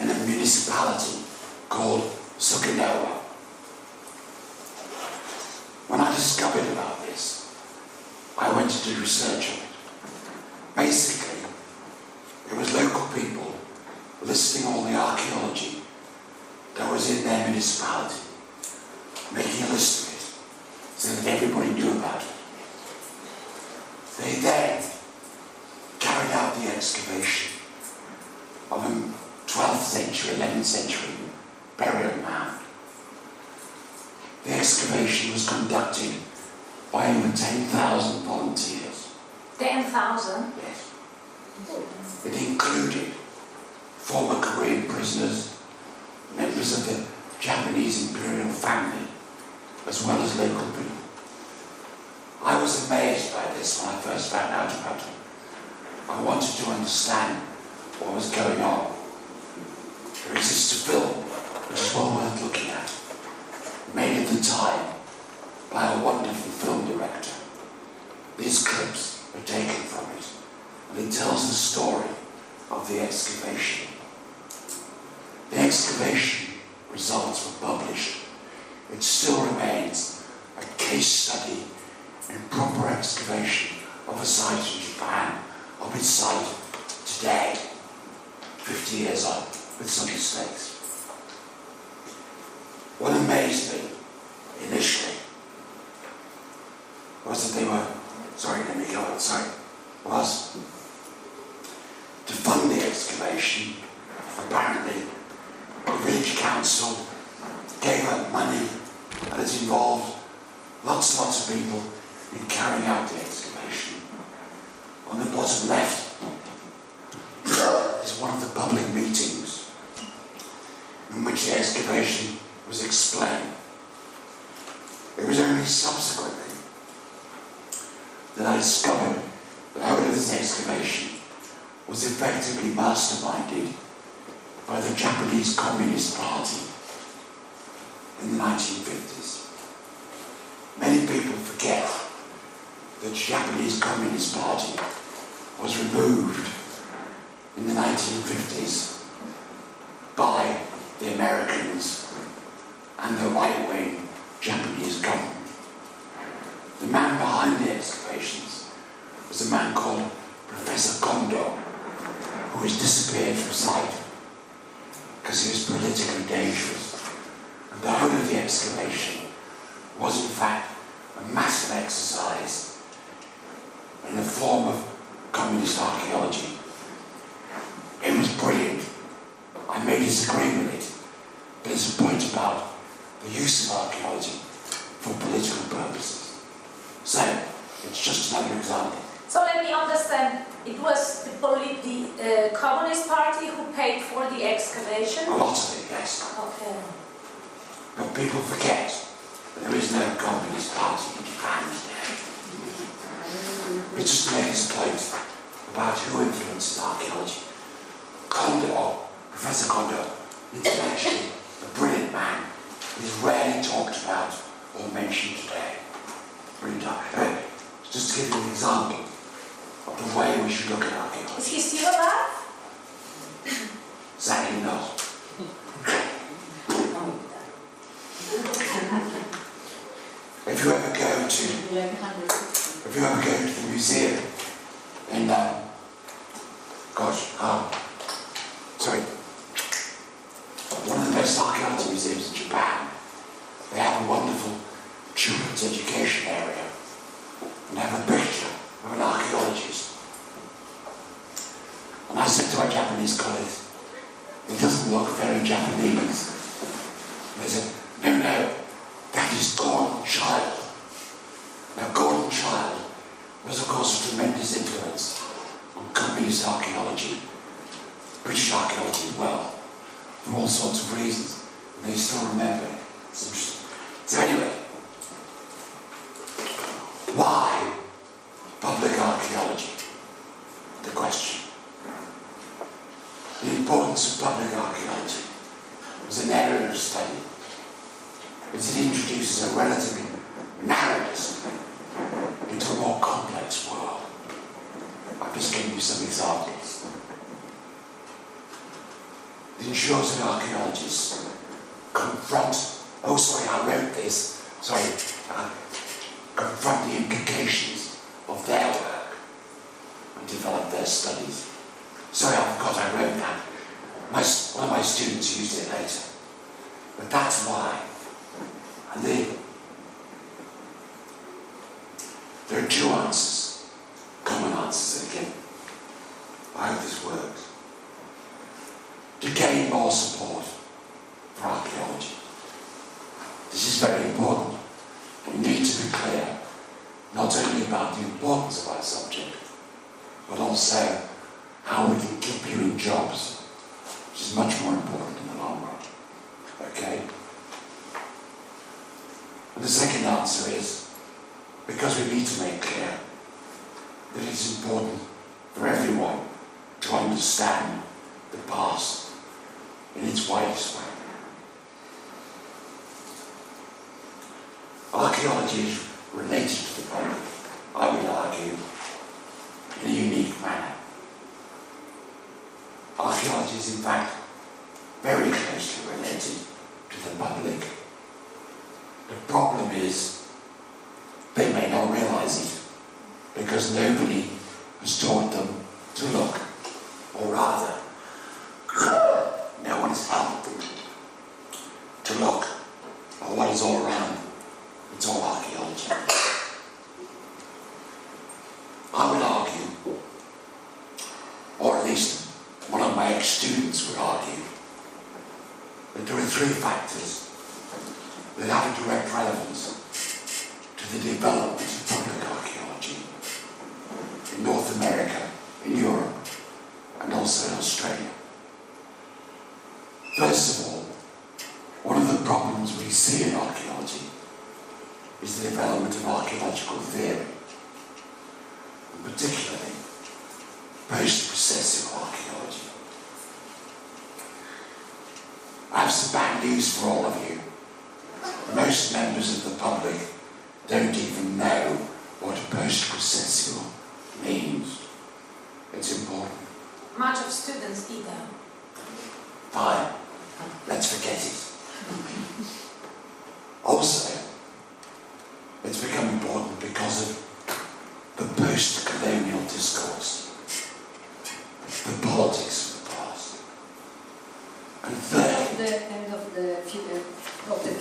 in a municipality called Suganowa. When I discovered about this, I went to do research on it. Basically, it was local people listing all the archaeology that was in their municipality, making a list of it so that everybody knew about it. They then carried out the excavation of a 12th century, 11th century burial mound. The excavation was conducted by over 10,000 volunteers. 10,000? Yes. It included former Korean prisoners, members of the Japanese imperial family, as well as local people. I was amazed by this when I first found out about it. I wanted to understand what was going on. There exists a film which is well worth looking at, made at the time by a wonderful film director. These clips are taken from it, and it tells the story of the excavation. The excavation results were published. It still remains a case study in proper excavation of a site in Japan, of its site today, 50 years on, with some mistakes. What amazed me initially was that they were, was to fund the excavation. Apparently, the village council gave up money, and it involved lots of people in carrying out the excavation. On the bottom left is one of the public meetings in which the excavation was explained. It was only subsequently that I discovered that the whole of this excavation was effectively masterminded by the Japanese Communist Party in the 1950s. Many people forget that the Japanese Communist Party was removed in the 1950s by the Americans and the right-wing Japanese government. The man behind the excavations was a man called Professor Kondo, who has disappeared from sight because he was politically dangerous. And the whole of the excavation was in fact a massive exercise in a form of communist archaeology. It was brilliant. I may disagree with it, but it's a point about the use of archaeology for political purposes. So, it's just another example. So let me understand, it was the Communist Party who paid for the excavation? A lot of it, yes. Okay. But people forget that there is no Communist Party in Japan today. It's just to make this point about who influences archaeology. Professor Kondo, intellectually a brilliant man, is rarely talked about or mentioned today. Brilliant. Just to give you an example of the way we should look at archaeology. Is he still alive? Sadly not. If you ever go to the museum in one of the best archaeology museums in Japan, they have a wonderful children's education area and have a picture of an archaeologist. And I said to my Japanese colleagues, it doesn't look very Japanese. And they said, no, that is Gordon Child. Now Gordon Child was of course a tremendous influence on communist archaeology, British archaeology as well, for all sorts of reasons. And they still remember it. It's interesting. So anyway, why public archaeology? The question. The importance of public archaeology was an area of study as it introduces a relatively narrow discipline into a more complex world. I've just given you some examples. It ensures that archaeologists confront the implications of their work and develop their studies. Sorry, I forgot I wrote that. One of my students used it later. But that's why. And there are two answers, common answers that are given. I hope this works. To gain more support for archaeology. This is very important. We need to be clear, not only about the importance of our subject, but also how we can keep you in jobs, which is much more important in the long run. Okay? And the second answer is, because we need to make clear that it's important for everyone to understand the past in its widest way. Archaeology is related to the public, I would argue, in a unique manner. Archaeology is in fact very closely related to the public. The problem is they may not realize it because nobody has taught them to look, or rather, no one has helped them to look at what is all around them. It's all archaeology. I would argue, or at least one of my ex-students would argue, that there are three factors that have a direct relevance to the development of public archaeology in North America, in Europe, and also in Australia. First of all, one of the problems we see in archaeology is the development of archaeological theory, and particularly post-processual archaeology. I have some bad news for all of you. Most members of the public don't even know what post-processual means. It's important. Much of students either. Fine. Let's forget it. Also, it's become important because of the post-colonial discourse, the politics of the past. And third, The end of the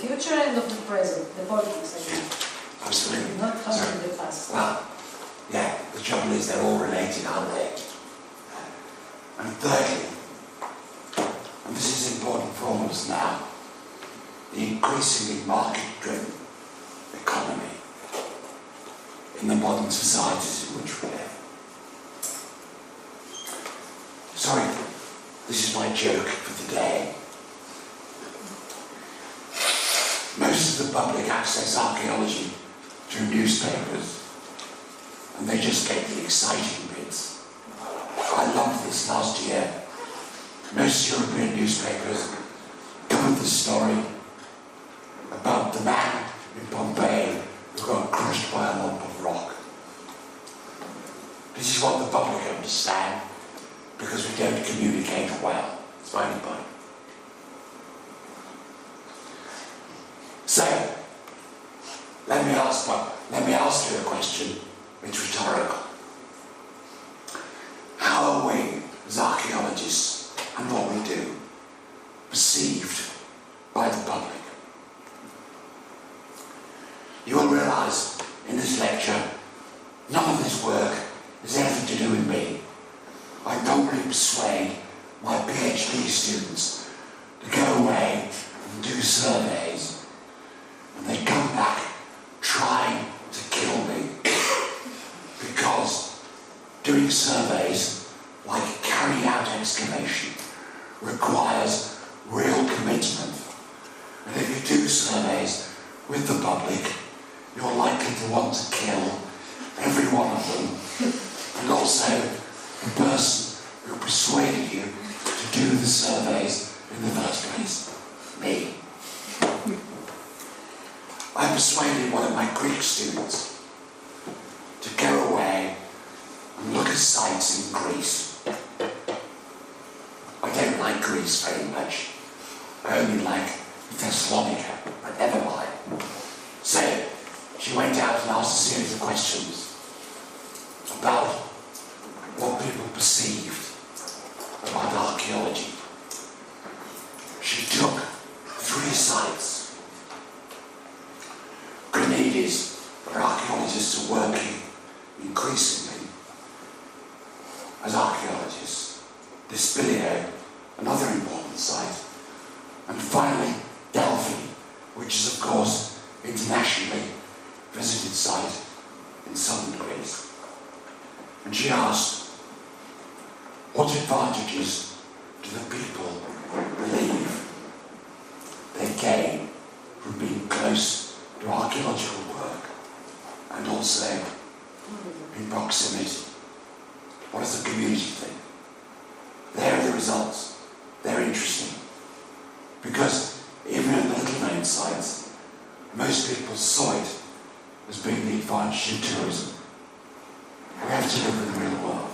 future and of the present, the politics, I mean. Absolutely. Not only the past. Well, yeah, the trouble is they're all related, aren't they? And thirdly, and this is important for all of us now, the increasingly market-driven economy in the modern societies in which we live. Sorry, this is my joke for the day. Most of the public access archaeology through newspapers, and they just get the exciting bits. this last year, most European newspapers covered the story about the man in Pompeii who got crushed by a lump of rock. This is what the public understand because we don't communicate well. It's my only point. So, let me ask you a question. It's rhetorical. How are we, as archaeologists, and what we do, perceived by the public? You will realise in this lecture, none of this work has anything to do with me. I normally persuade my PhD students to go away and do surveys, and they come back trying to kill me because doing surveys, like carrying out excavation, requires real commitment. And if you do surveys with the public, you're likely to want to kill every one of them, and also the person who persuaded you to do the surveys in the first place, me. I persuaded one of my Greek students to go away and look at sites in Greece. I don't like Greece very much. I only like Thessalonica, but never mind. So, she went out and asked a series of questions about what people perceived about archaeology. She took 3 sites. Grenades, where archaeologists are working increasingly as archaeologists. Despilio, another important site. And finally, Delphi, which is of course internationally visited site in southern Greece. And she asked, what advantages do the people believe they gain from being close to archaeological work and also in proximity? What does the community think? There are the results. They're interesting. Because even at the little known sites, most people saw it as being the advantage of tourism. We have to live in the real world.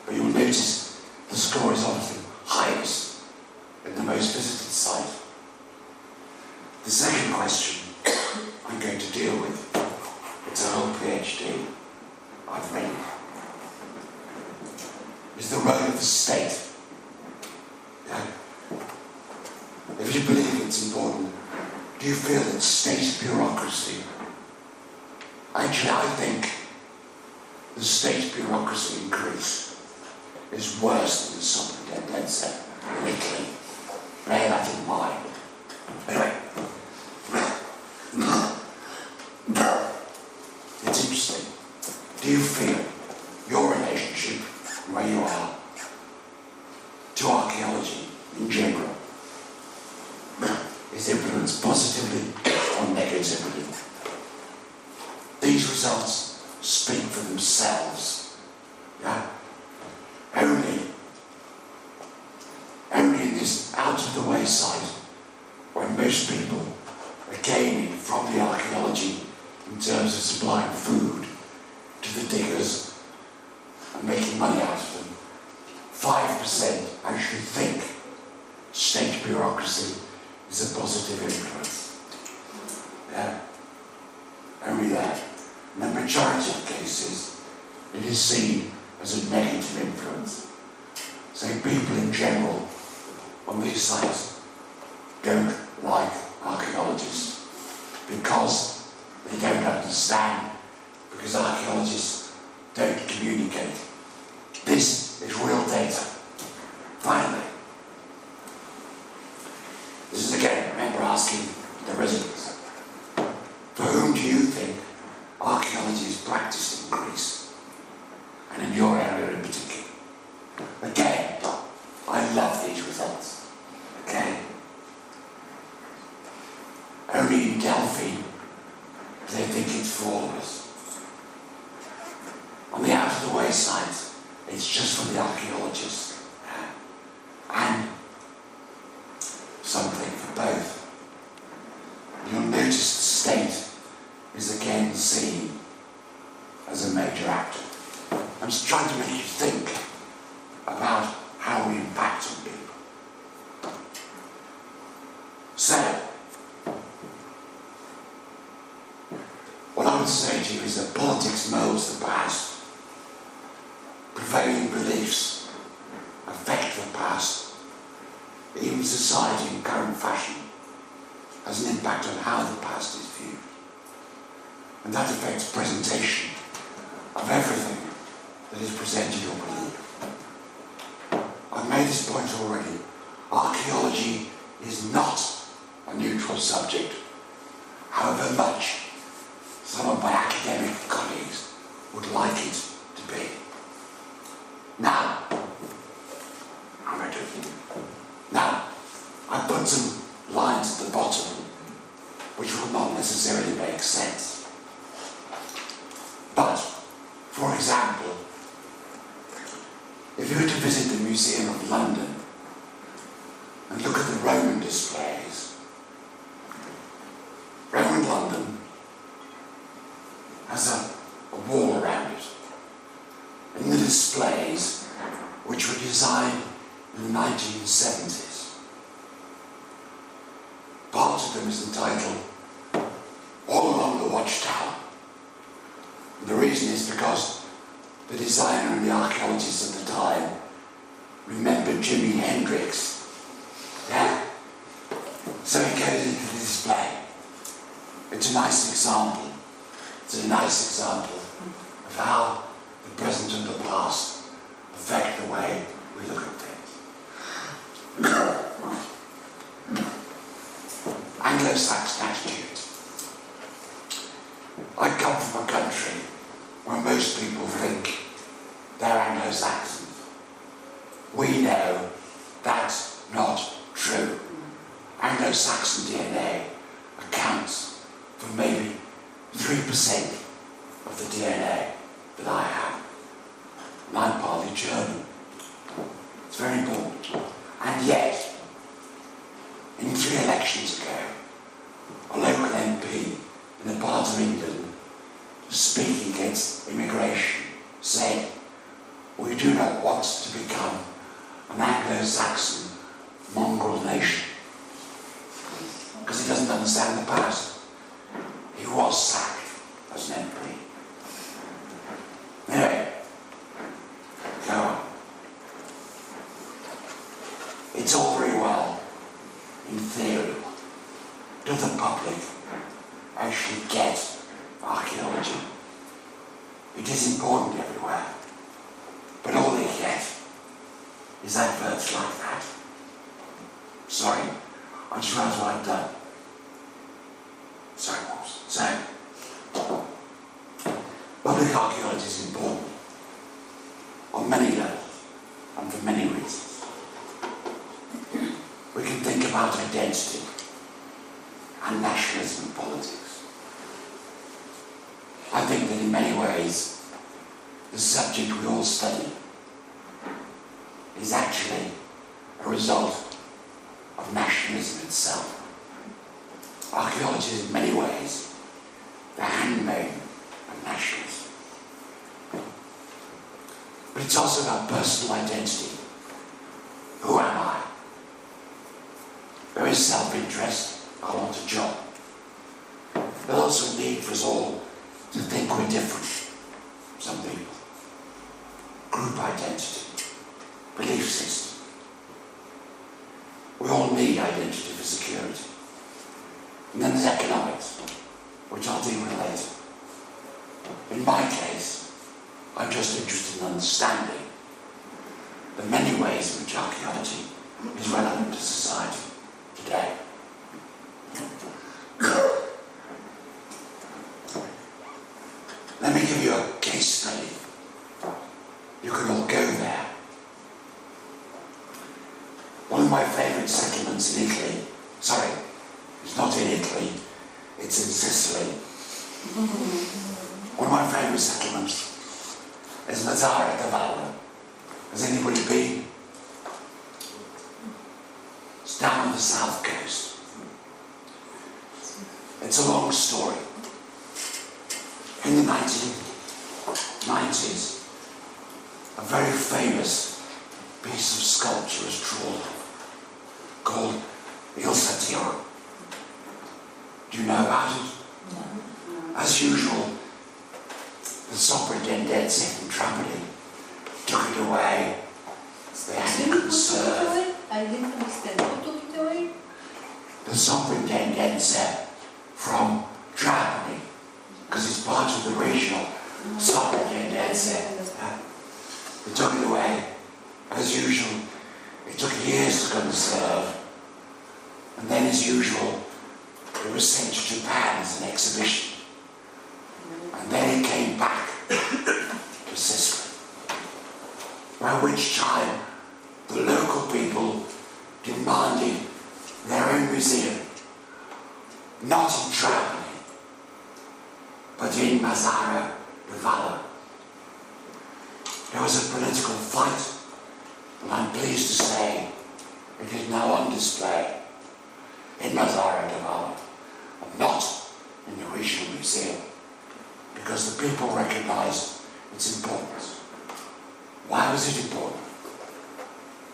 But you'll notice the score is often highest at the most visited site. The second question I'm going to deal with, it's a whole PhD I've written, is the role of the state. Yeah. If you believe it's important, do you feel that state bureaucracy? Actually, I think the state bureaucracy in Greece is worse than something dead set in Italy. Bear that in mind. Anyway, it's interesting. Do you feel your relationship, where you are, to archaeology in general is influenced positively or negatively? These results speak for themselves. Yeah? Only in this out-of-the-way site, where most people are gaining from the archaeology in terms of supplying food to the diggers and making money out of them, 5% actually think state bureaucracy is a positive influence. Yeah? Only that. In the majority of cases, it is seen as a negative influence. So people in general on these sites don't like archaeologists because they don't understand, because archaeologists don't communicate. This is real data. Finally, this is again, remember asking the residents, for whom do you think archaeology is practiced in Greece, and in your area in particular? Again, I love these results. Okay? Only in Delphi do they think it's flawless. On the out-of-the-way side, So, what I would say to you is that politics molds the past. Prevailing beliefs affect the past. Even society in current fashion has an impact on how the past is viewed. And that affects presentation of everything that is presented or believed. I've made this point already. Archaeology is not a neutral subject, however much some of my academic colleagues would like it to be. Now, I put some lines at the bottom which will not necessarily make sense. But, for example, if you were to visit the Museum of London and look at the Roman displays, Roman London has a wall around it. In the displays, which were designed in the 1970s, part of them is entitled All Along the Watchtower. And the reason is because the designer and the archaeologists at the time remembered Jimi Hendrix. Yeah? So it goes into the display. It's a nice example. It's a nice example of how the present and the past affect the way we look at things. Anglo-Saxon attitude. I come from a country where most people think they're Anglo-Saxons. We know that's not true. Anglo-Saxon DNA accounts for maybe 3% of the DNA that I have. And I'm partly German. It's very important. And yet, in 3 elections ago, a local MP in a part of England speaking against immigration said, we do not want to become an Anglo-Saxon mongrel nation. Because he doesn't understand the past. He was sacked as an MP. Anyway, go on. It's all very well in theory. Does the public actually get archaeology? It is important everywhere. But all they get is adverts like that. Sorry, I just realised what I've done. Sorry, Mops. So, public archaeology is important on many levels and for many reasons. We can think about identity and nationalism and politics. I think that in many ways, the subject we all study is actually a result of nationalism itself. Archaeology is in many ways the handmaid of nationalism. But it's also about personal identity. Who am I? There is self-interest. I want a job. There's also a need for us all to think we're different. Some people. Group identity. Belief system. We all need identity for security. And then there's economics, which I'll deal with later. In my case, I'm just interested in understanding the many ways in which archaeology is relevant to society today. Let me give you a case study. You can all go there. One of my favourite settlements in Italy, sorry, it's not in Italy, it's in Sicily. One of my favourite settlements is Lezione. Has anybody been? It's down on the south coast. It's a long story. In the 1990s, a very famous piece of sculpture was drawn called Il Satiro. Do you know about it? As usual, the Soprintendenza from Trapani took it away. They had to conserve. I didn't understand. Who took it away? The Soprintendenza from Trapani, because it's part of the regional Soprintendenza. They took it away. As usual, it took years to conserve. And then, as usual, it was sent to Japan as an exhibition. And then it came back to Sicily. By which time, the local people demanded their own museum, not in Trapani, but in Mazzara de Valle. There was a political fight, and I'm pleased to say it is now on display in Mazzara de Valle, and not in the regional museum, because the people recognized its importance. Why was it important?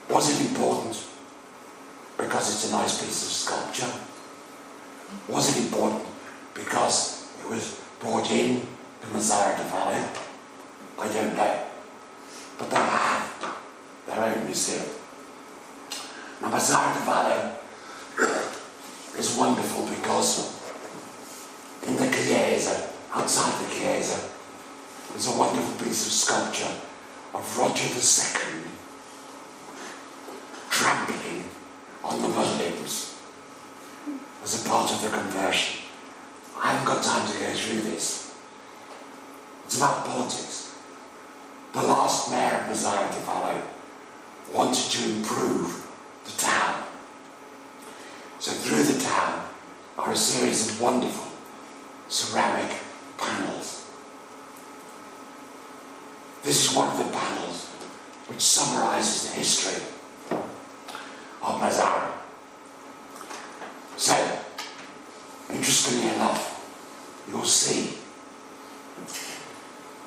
Was it important because it's a nice piece of sculpture? Was it important because it was brought in to Mazzara de Valle? I don't know. But they have their own museum. Now, Mazzara de Valle is wonderful because in the Chiesa, outside the Chiesa, there's a wonderful piece of sculpture of Roger II trampling on the Muslims as a part of the conversion. I haven't got time to go through this. It's about politics. The last mayor of Mazzara de Valle wanted to improve the town. So through the town are a series of wonderful ceramic panels. This is one of the panels which summarizes the history of Mazzara. So, interestingly enough, you'll see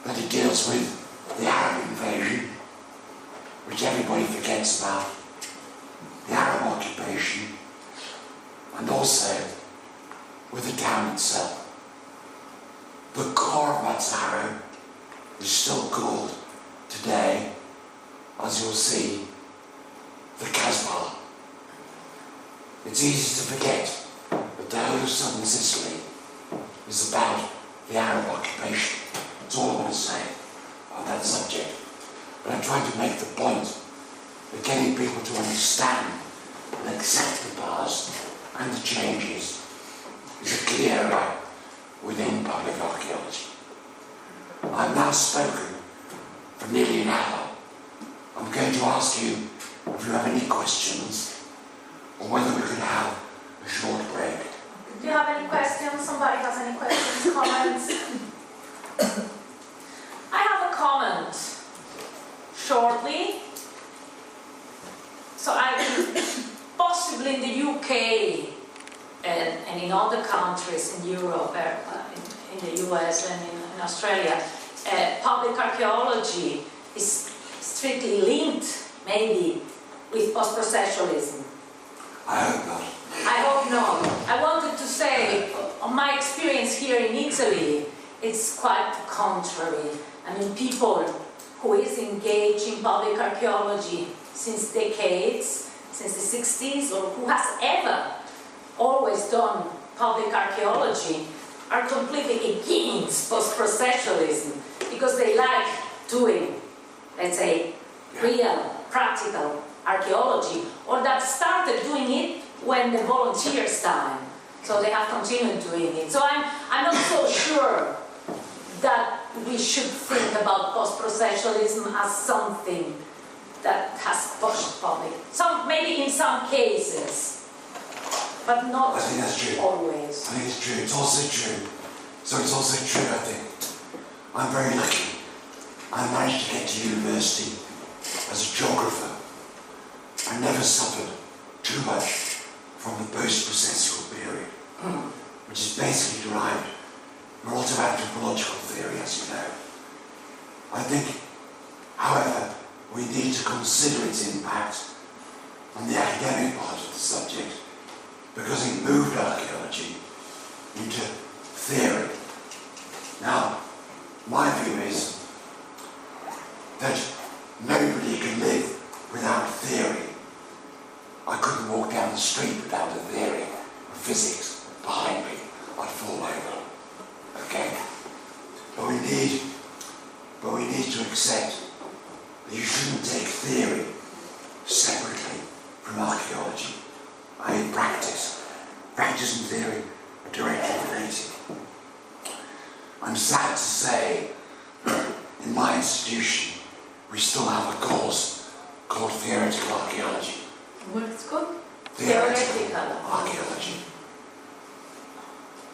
that it deals with the Arab invasion, which everybody forgets about, the Arab occupation, and also with the town itself. The core of Mazzara is still called today, as you'll see, the Casbah. It's easy to forget that the whole of southern Sicily is about the Arab occupation. That's all I want to say on that subject. But I'm trying to make the point that getting people to understand and accept the past and the changes is a clear area within public archaeology. I've now spoken for nearly an hour. I'm going to ask you if you have any questions or whether we could have a short break. Do you have any questions? Somebody has any questions, comments? I have a comment shortly. So possibly in the UK and in other countries in Europe, in the US and in Australia, public archaeology is strictly linked, maybe, with post-processualism. I hope not. I hope not. I wanted to say, on my experience here in Italy, it's quite the contrary. I mean, people who is engaged in public archaeology since decades, since the 60s, or who has ever always done public archaeology, are completely against post-processualism because they like doing, let's say, real, practical archaeology, or that started doing it when the volunteers time. So they have continued doing it. So I'm not so sure that we should think about post-processualism as something that has pushed public. Maybe in some cases, but not I think that's true. always. I think it's true. It's also true. So it's also true, I think. I'm very lucky. I managed to get to university as a geographer. I never suffered too much from the post-processual period, which is basically derived from a lot of anthropological theory, as you know. I think, however, we need to consider its impact on the academic part of the subject, because it moved archaeology put down the theory of physics behind me, I'd fall over. Okay? But we need to accept that you shouldn't take theory separately from archaeology. I mean practice. Practice and theory are directly related. I'm sad to say, in my institution, we still have a course called Theoretical Archaeology. What it's called? Theoretical Archaeology.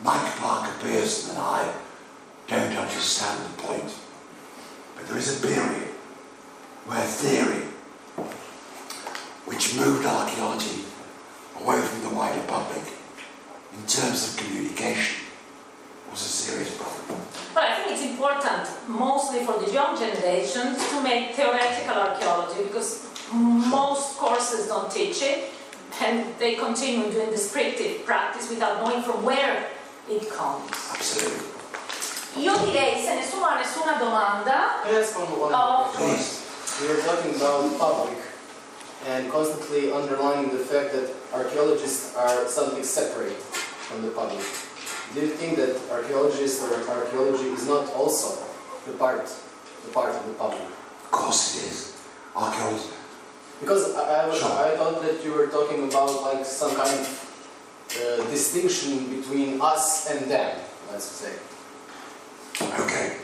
Mike Parker Pearson and I don't understand the point, but there is a period where theory, which moved archaeology away from the wider public in terms of communication, was a serious problem. But I think it's important, mostly for the young generations, to make theoretical archaeology, because most courses don't teach it, and they continue doing descriptive practice without knowing from where it comes. Absolutely. Io direi, se nessuno ha nessuna domanda, Yes, one Please. We were talking about public and constantly underlining the fact that archaeologists are something separate from the public. Do you think that archaeologists or archaeology is not also the part of the public? Of course it is. Archaeology. Because Sure. I thought that you were talking about like some kind of distinction between us and them, let's say. Okay.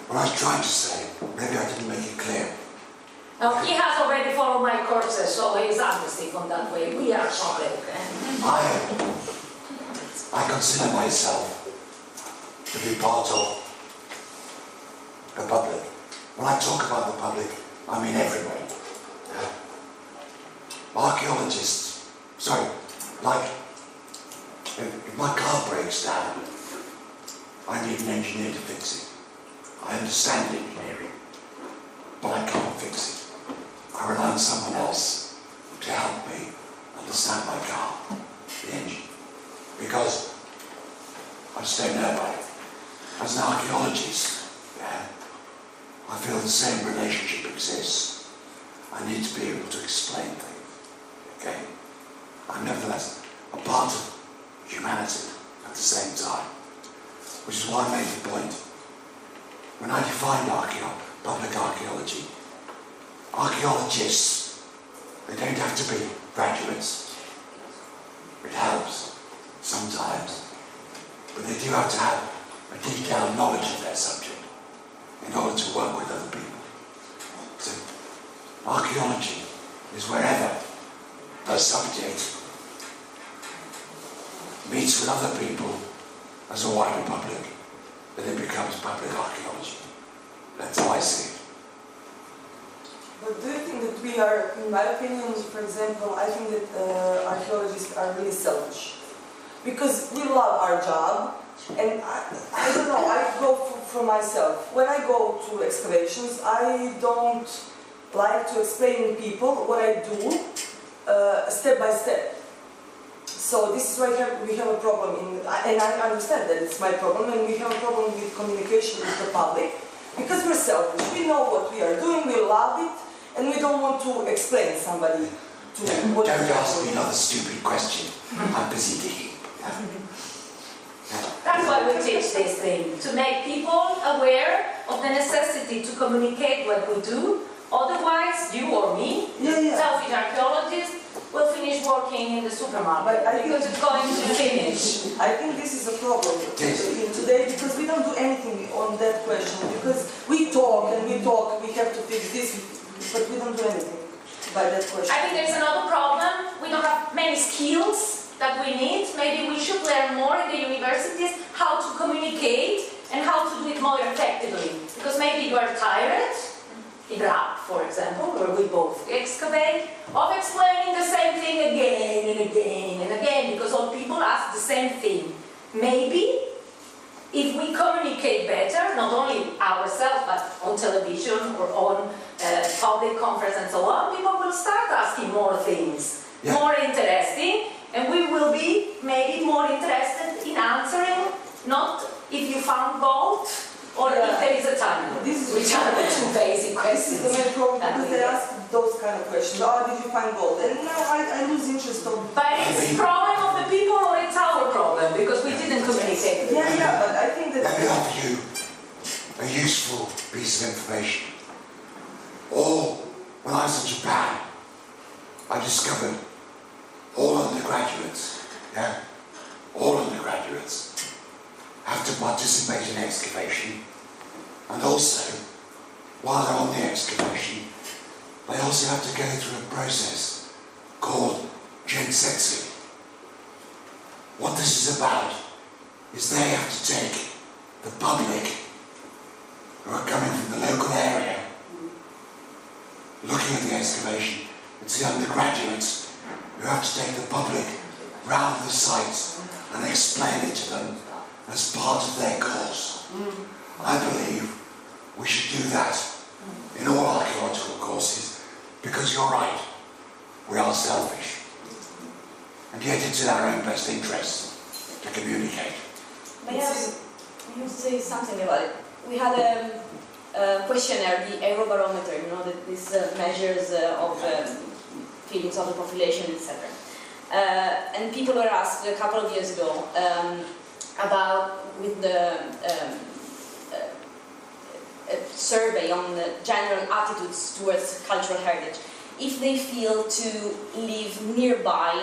What I was trying to say, maybe I didn't make it clear. now he has already followed my courses, so he's understood on that way. We are public. I consider myself to be part of the public. When I talk about the public, I mean everybody. Archaeologists, like if my car breaks down, I need an engineer to fix it. I understand engineering, but I can't fix it. I rely on someone else to help me understand my car, the engine. Because I just don't know about it. As an archaeologist, I feel the same relationship exists. I need to be able to explain things. Okay? I'm nevertheless a part of humanity at the same time. Which is why I made the point. When I defined public archaeology, archaeologists, they don't have to be graduates. It helps sometimes, but they do have to have a detailed knowledge of their subject in order to work with other people. So archaeology is wherever the subject meets with other people as a wider public, then it becomes public archaeology. That's how I see it. But do you think that we are, in my opinion, for example, I think that archaeologists are really selfish. Because we love our job, and I don't know, I go for myself. When I go to excavations, I don't like to explain to people what I do step by step. So this is why we have a problem, and I understand that it's my problem, and we have a problem with communication with the public, because we're selfish. We know what we are doing, we love it, and we don't want to explain somebody to what Don't ask me another stupid question. I'm busy digging. That's why we teach this thing, to make people aware of the necessity to communicate what we do. Otherwise, you or me, selfish archaeologists, will finish working in the supermarket because it's going to finish. I think this is a problem today, because we don't do anything on that question, because we talk and we talk, we have to fix this, but we don't do anything by that question. I think there's another problem. We don't have many skills that we need. Maybe we should learn more in the universities how to communicate and how to do it more effectively. Because maybe you are tired, in RAP, for example, where we both excavate, of explaining the same thing again and again and again, because all people ask the same thing. Maybe, if we communicate better, not only ourselves, but on television or on public conference and so on, people will start asking more things, more interesting, and we will be maybe more interested in answering, not if you found gold, or if there is a tunnel, which are the two basic questions. This is the main problem, because they ask those kind of questions. Oh, did you find gold? And now I lose interest of... But it's the problem of the people or it's our problem? Because we didn't communicate. Yeah, but I think that... Let me offer you a useful piece of information. When I was in Japan, I discovered all undergraduates, all undergraduates have to participate in excavation, and also, while they're on the excavation, they also have to go through a process called gensetsu. What this is about is they have to take the public who are coming from the local area, looking at the excavation. It's the undergraduates who have to take the public round the sites and explain it to them as part of their course. I believe we should do that in all archaeological courses, because you're right, we are selfish. And yet it's in our own best interest to communicate. May I say something about it? We had a questionnaire, the Eurobarometer, you know, that these measures of feelings of the population, etc. And people were asked a couple of years ago about, with the survey on the general attitudes towards cultural heritage, if they feel to live nearby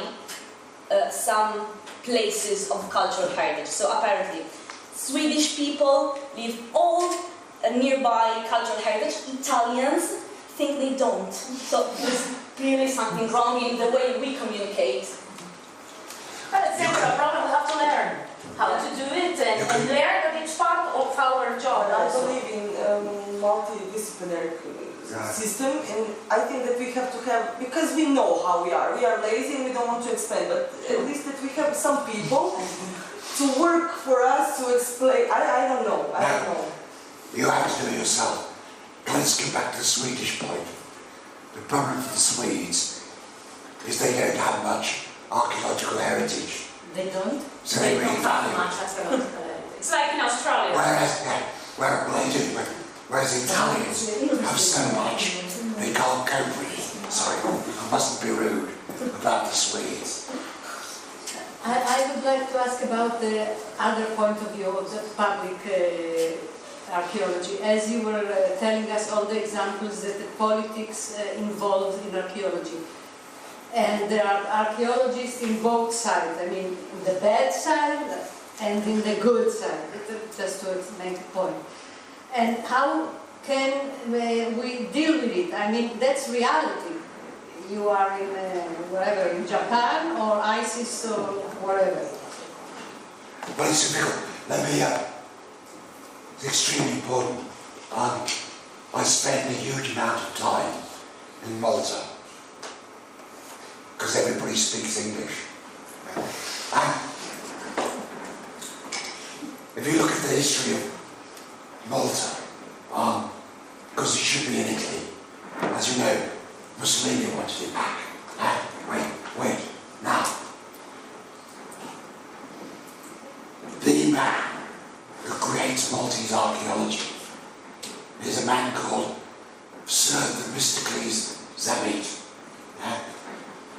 some places of cultural heritage. So apparently, Swedish people live all nearby cultural heritage. Italians think they don't. So there's clearly something wrong in the way we communicate. But it's never a problem. We have to learn how to do it and learn that it's part of our job. I believe in multidisciplinary system, and I think that we have to have, because we know how we are lazy and we don't want to explain, but at least that we have some people to work for us to explain. I don't know. You have to do it yourself. Let's get back to the Swedish point. The problem for the Swedes is they don't have much archaeological heritage. They don't? So they really value much it. archaeological heritage. It's like in Australia. Whereas Italians have so much, they can't cope with it. Sorry, I mustn't be rude about the Swedes. I would like to ask about the other point of view of the public archaeology. As you were telling us all the examples that the politics involved in archaeology. And there are archaeologists in both sides, I mean, in the bad side and in the good side, just to make a point. And how can we deal with it? I mean, that's reality. You are in wherever, in Japan or ISIS or wherever. But it's difficult. Let me, it's extremely important. I spent a huge amount of time in Malta, because everybody speaks English. And if you look at the history of Malta, because it should be in Italy, as you know, Mussolini wanted it back. Wait, now. The man who creates Maltese archaeology is a man called Sir Themistocles Zammit.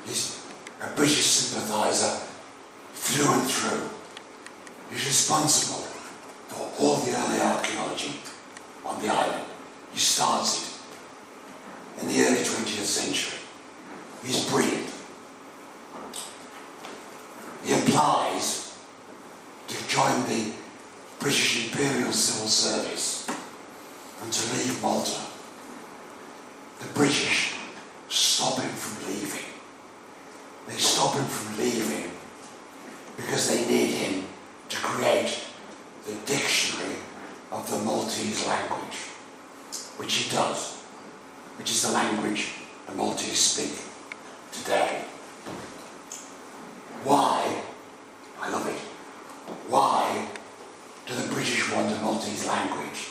He's a British sympathiser through and through. He's responsible for all the early archaeology on the island. He starts it in the early 20th century. He's brilliant. He applies to join the British Imperial Civil Service and to leave Malta. The British stop him from leaving. They stop him from leaving because they need him to create the dictionary of the Maltese language, which he does, which is the language the Maltese speak today. Why? I love it. Why do the British want a Maltese language?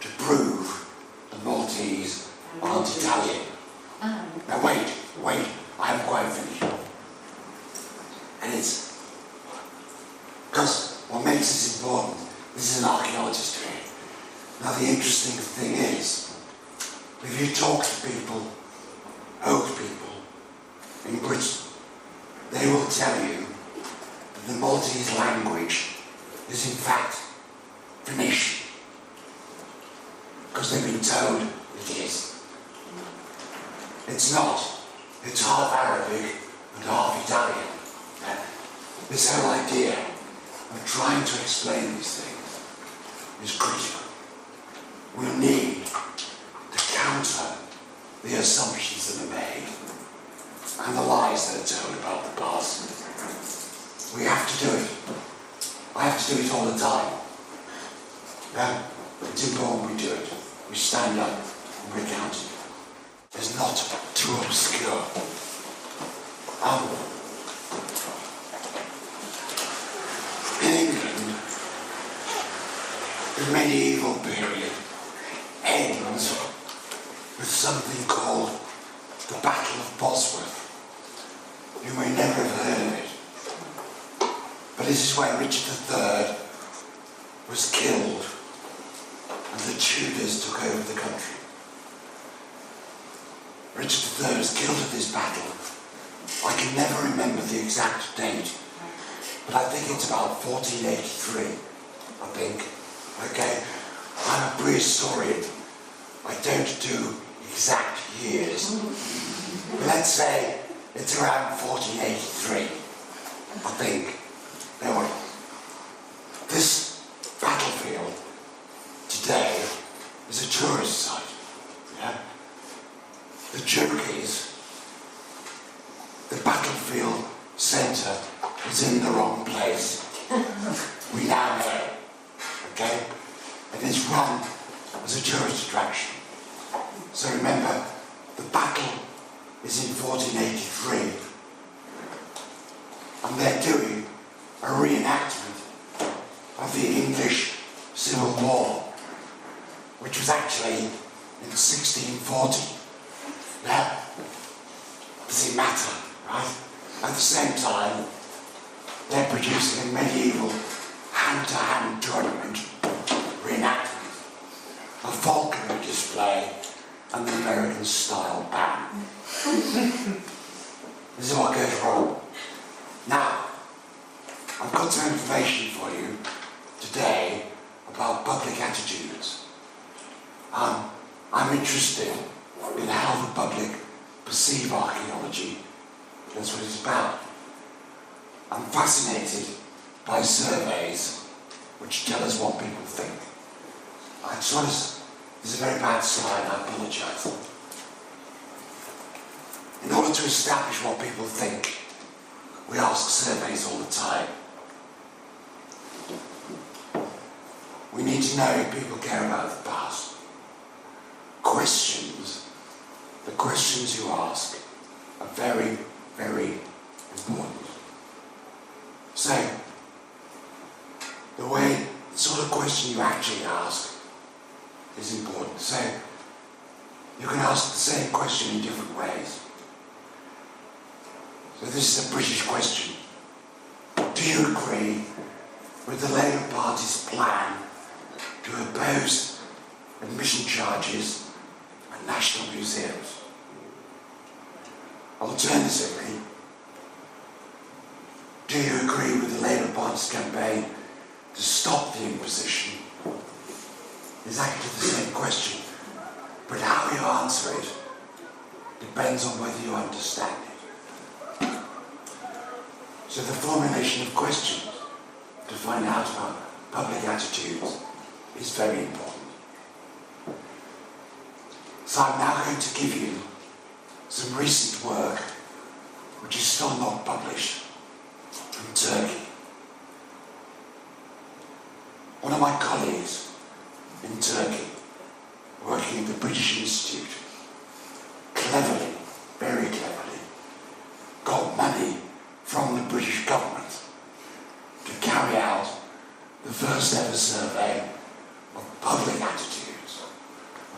To prove the Maltese aren't Italian. Now wait, I haven't quite finished. And it's because what makes this important, this is an archaeologist here. Now the interesting thing is, If you talk to people, old people, in Britain, they will tell you that the Maltese language is in fact Phoenician, because they've been told it is. It's not. It's half Arabic and half Italian. This whole idea of trying to explain these things is critical. We need to counter the assumptions that are made and the lies that are told about the past. We have to do it. I have to do it all the time. Yeah? It's important we do it. We stand up and recount it. It's not too obscure. In England, the medieval period ends with something called the Battle of Bosworth. You may never have heard of it, but this is where Richard III was killed and the Tudors took over the country. Richard III was killed at this battle. I can never remember the exact date, but I think it's about 1483, I think. Okay, I'm a prehistorian. I don't do exact years. But let's say it's around 1483, I think. Anyway, this battlefield today is a tourist site. Yeah? The joke is, the battlefield centre is in the wrong place. We now know, okay? It is run as a tourist attraction. So remember, the battle is in 1483, and they're doing a reenactment of the English Civil War, which was actually in 1640. Now, does it matter, right? At the same time, they're producing a medieval hand-to-hand tournament reenactment, a falconry display, and an American-style band. This is what goes wrong. Now, I've got some information for you today about public attitudes. I'm interested in how the public perceive archaeology. That's what it's about. I'm fascinated by surveys which tell us what people think. This is a very bad slide, I apologise. In order to establish what people think, we ask surveys all the time. We need to know if people care about the past. The questions you ask are very, very important. So, the sort of question you actually ask is important. So, you can ask the same question in different ways. So this is a British question. Do you agree with the Labour Party's plan to oppose admission charges at national museums? Alternatively, do you agree with the Labour Party's campaign to stop the imposition? It's actually the same question, but how you answer it depends on whether you understand it. So the formulation of questions to find out about public attitudes is very important. So I'm now going to give you some recent work which is still not published from Turkey. One of my colleagues in Turkey, working at the British Institute, cleverly, very cleverly, got money from the British government to carry out the first ever survey of public attitudes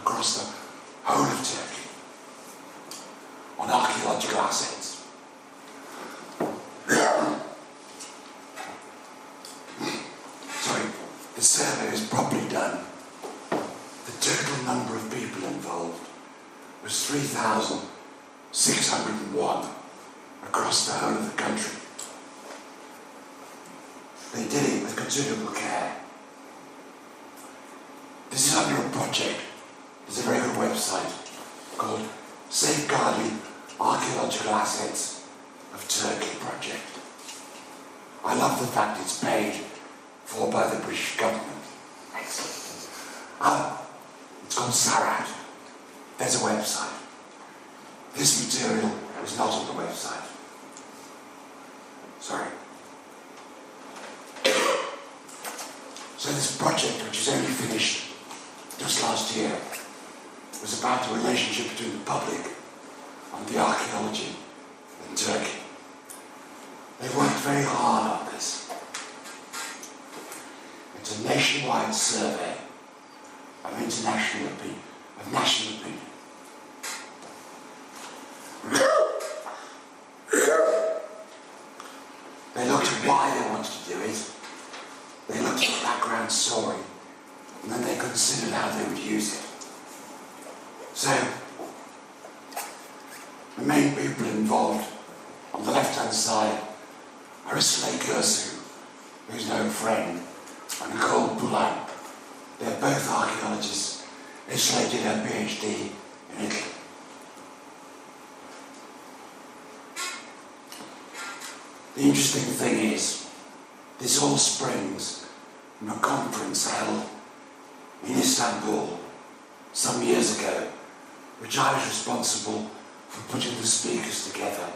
across the whole of Turkey on archaeological assets. Sorry, the survey is properly done. The total number of people involved was 3,601 across the whole of the country. They did it with considerable care. This is under a project. There's a very good website called Safeguarding Archaeological Assets of Turkey project. I love the fact it's paid for by the British government. Excellent. It's called Sarat. There's a website. This material is not on the website. Sorry. So this project, which is only finished just last year, was about the relationship between the public and the archaeology in Turkey. They worked very hard on this. It's a nationwide survey of national opinion. They looked at why they wanted to do it. They looked at the background story, and then they considered how they would use it. So, the main people involved on the left-hand side are Islay Kursu, who's no friend, and Nicole Bulan. They're both archaeologists. Islay did her PhD in Italy. The interesting thing is, this all springs from a conference held in Istanbul some years ago, which I was responsible for putting the speakers together.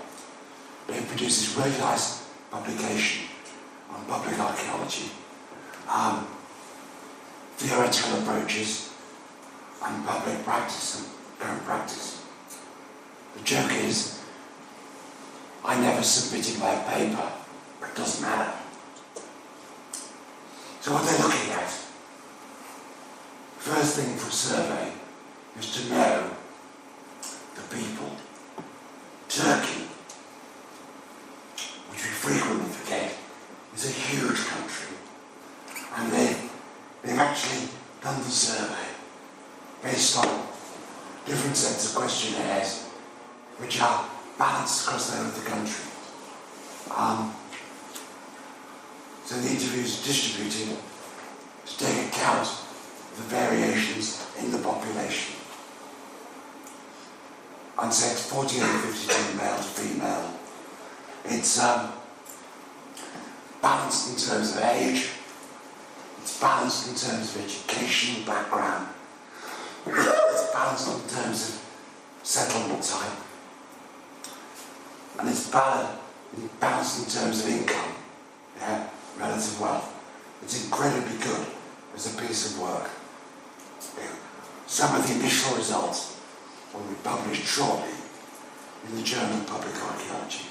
They produced this really nice publication on public archaeology, theoretical approaches and public practice and current practice. The joke is, I never submitted my paper, but it doesn't matter. So what they're looking at, first thing for a survey is to know the people. Turkey, which we frequently forget, is a huge country, and they've actually done the survey based on different sets of questionnaires which are balanced across the whole of the country. So the interviews are distributed to take account of the variations in the population. And so it's 48-52 male to female. It's balanced in terms of age. It's balanced in terms of educational background. It's balanced in terms of settlement type. And it's balanced in terms of income, relative wealth. It's incredibly good as a piece of work. Some of the initial results will be published shortly in the journal Public Archaeology.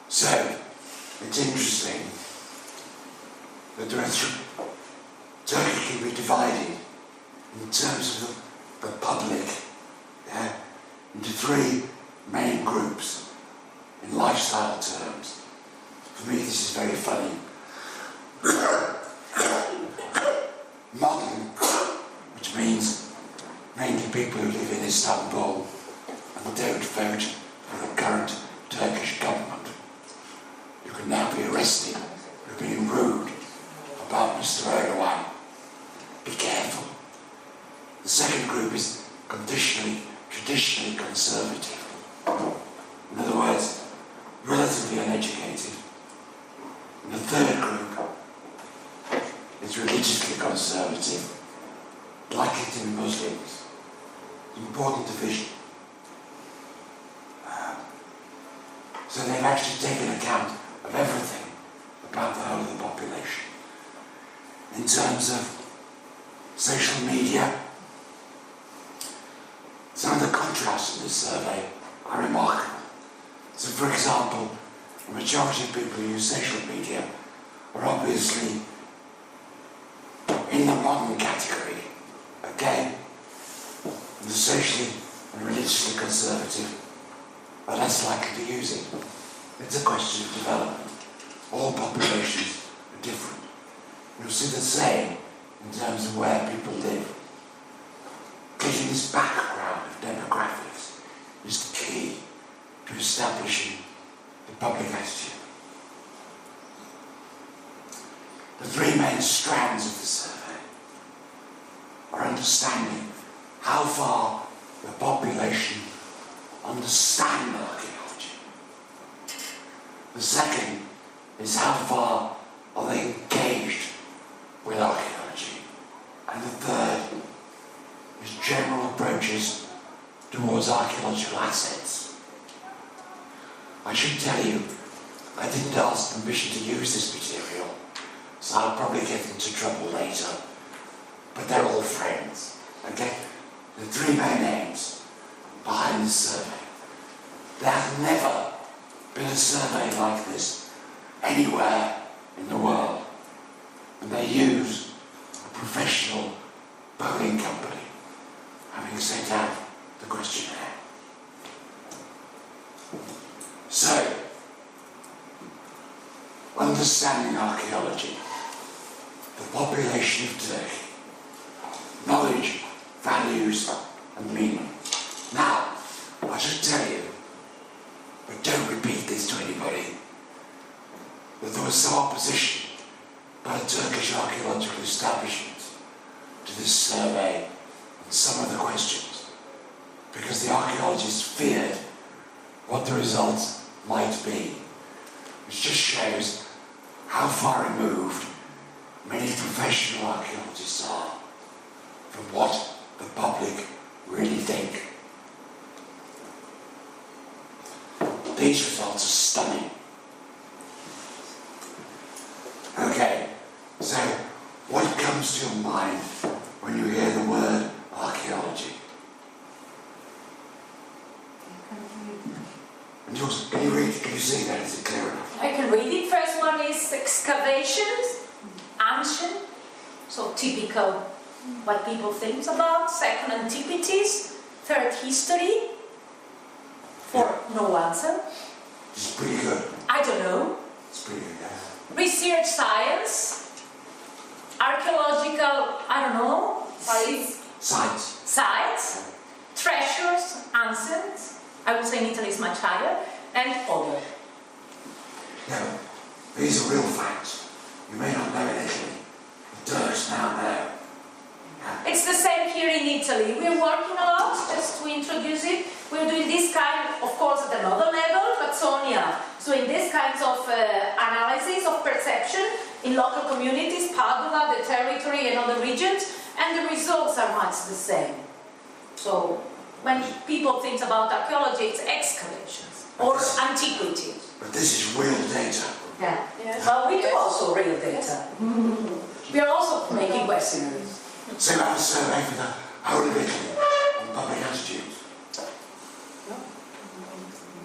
So, it's interesting that Turkey can be divided in terms of the public into three main groups in lifestyle terms. For me, this is very funny. Modern, which means mainly people who live in Istanbul and don't vote for the current Turkish government. You can now be arrested for being rude about Mr. Erdogan. Be careful. The second group is traditionally conservative. In other words, relatively uneducated. And the third group is religiously conservative, like it in Muslims. Important division. So they've actually taken account of everything about the whole of the population. In terms of social media, some of the contrasts in this survey are remarkable. So for example, the majority of people who use social media are obviously in the modern category. Again, the socially and religiously conservative are less likely to use it. It's a question of development. All populations are different. You'll see the same in terms of where people live. establishing the public attitude. The three main strands of the survey are understanding how far the population understand archaeology. The second is how far are they engaged with archaeology. And the third is general approaches towards archaeological assets. I should tell you, I didn't ask permission to use this material, so I'll probably get into trouble later. But they're all friends, okay? The three main aims behind this survey. There has never been a survey like this anywhere in the world. And they use a professional polling company, having sent out the questionnaire. So, understanding archaeology, the population of Turkey, knowledge, values, and meaning. Now, I should tell you, but don't repeat this to anybody, that there was some opposition by the Turkish archaeological establishment to this survey and some of the questions, because the archaeologists feared what the results might be, which just shows how far removed many professional archaeologists are from what the public really think. These results are stunning. Okay, so what comes to your mind when you hear the word archaeology? Can you read? Can you see that? Is it clear enough? I can read it. First one is excavations, ancient, so typical what people think about. Second, antiquities. Third, history. Fourth, no answer. It's pretty good. I don't know. It's pretty good, yeah. Research science. Archaeological, I don't know. Science. Sites. Treasures, ancients. I would say in Italy is much higher. And other. Now, these are real facts. You may not know in Italy. The Turks now know. It's the same here in Italy. We're working a lot just to introduce it. We're doing this kind, of course, at another level, but Sonia. So in this kinds of analysis of perception in local communities, Padua, the territory and other regions, and the results are much the same. So when people think about archaeology, it's excavations or antiquities. But this is real data. Yeah. Yes. Well, we do also real data. We are also making questionnaires. So you have a survey for the whole of Italy on public attitudes?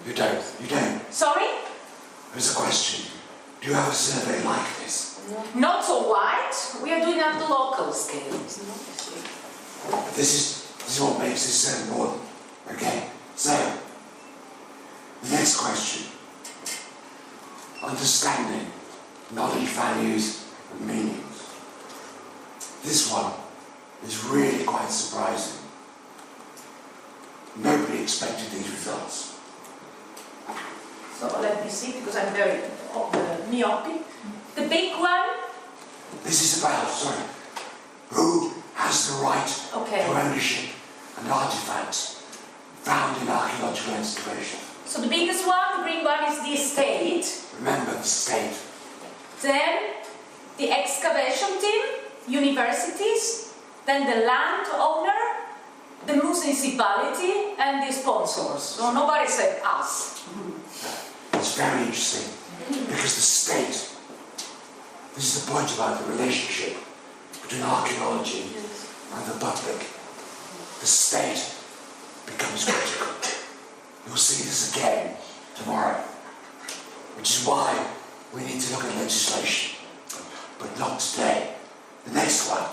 You don't? You don't? Sorry? There's a question. Do you have a survey like this? Not so wide. We are doing it at the local scale. But this is what makes this so important. Okay? So, the next question. Understanding knowledge, values, and meanings. This one is really quite surprising. Nobody expected these results. So let me see, because I'm very myopic. The big one. This is about, who has the right to ownership and artifacts found in archaeological excavation. So the biggest one, the green one, is the estate. Remember the state. Then the excavation team, universities, then the landowner, the municipality, and the sponsors. So nobody said us. It's very interesting because the state, this is the point about the relationship between archaeology and the public. The state becomes critical. You'll see this again tomorrow, which is why we need to look at legislation, but not today. The next one,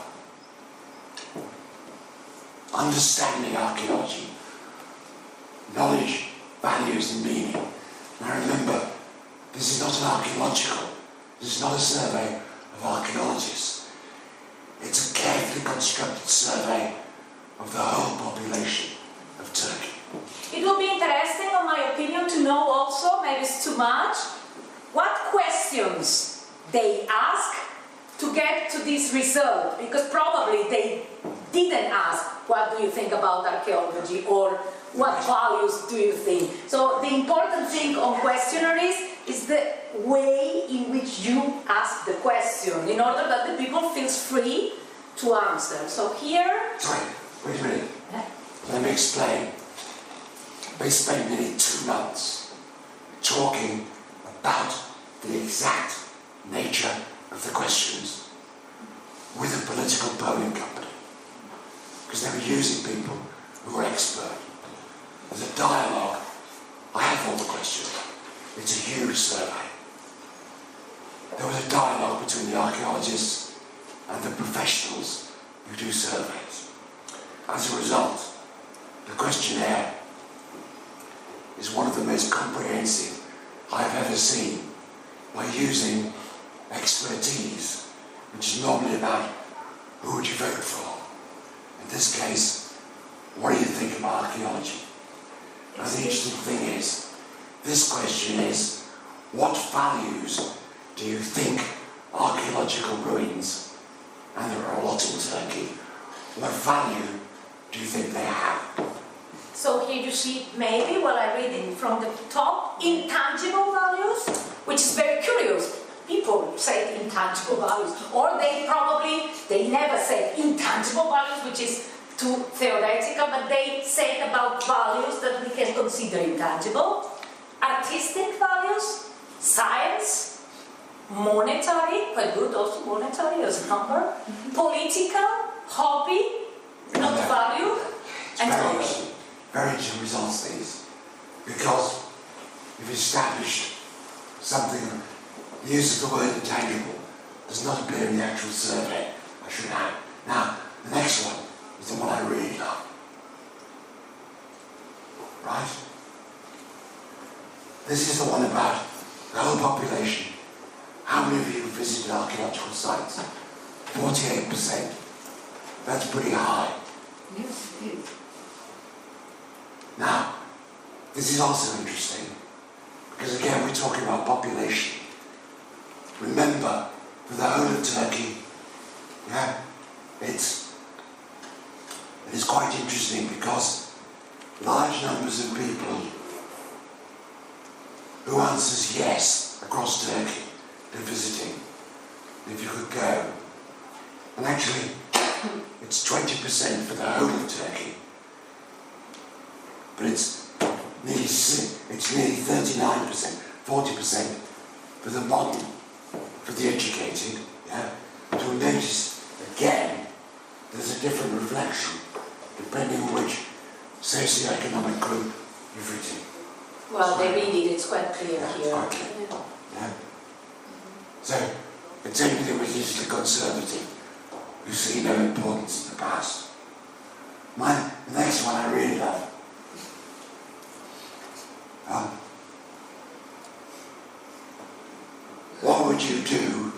understanding archaeology, knowledge, values and meaning. Now remember, this is not an archaeological, this is not a survey of archaeologists. It's a carefully constructed survey of the whole population of Turkey. It will be interesting, in my opinion, to know also maybe it's too much. What questions they ask to get to this result? Because probably they didn't ask, what do you think about archaeology, or what values do you think? So the important thing on questionnaires is the way in which you ask the question, in order that the people feel free to answer. So here... Sorry, wait a minute. Let me explain. They spent nearly 2 months talking about the exact nature of the questions with a political polling company, because they were using people who were expert. There's a dialogue. I have all the questions. It's a huge survey. There was a dialogue between the archaeologists and the professionals who do surveys. As a result, the questionnaire is one of the most comprehensive I've ever seen, by using expertise, which is normally about who would you vote for. In this case, what do you think about archaeology? Now the interesting thing is, this question is, what values do you think archaeological ruins, and there are a lot in Turkey, what value do you think they have? So here you see, maybe, while I read it from the top, intangible values, which is very curious. People say intangible values, or they never say intangible values, which is too theoretical, but they say about values that we can consider intangible. Artistic values, science, monetary, quite good also, monetary as a number, political, hobby, not value, and It's very interesting results, these, because you've established something. The use of the word intangible does not appear in the actual survey. I should add. Now, the next one is the one I really love. Right? This is the one about the whole population. How many of you visited archaeological sites? 48%. That's pretty high. Yes, it is. Now, this is also interesting, because again, we're talking about population. Remember, for the whole of Turkey, it is quite interesting, because large numbers of people who answers yes across Turkey to visiting, if you could go. And actually, it's 20% for the whole of Turkey, but it's nearly 39%, 40% for the modern, for the educated. But you'll notice again, there's a different reflection depending on which socio-economic group you've written. well, they read it, it's quite clear here. Quite clear. So, it's only the religiously conservative who see no importance in the past. The next one I really love. What would you do,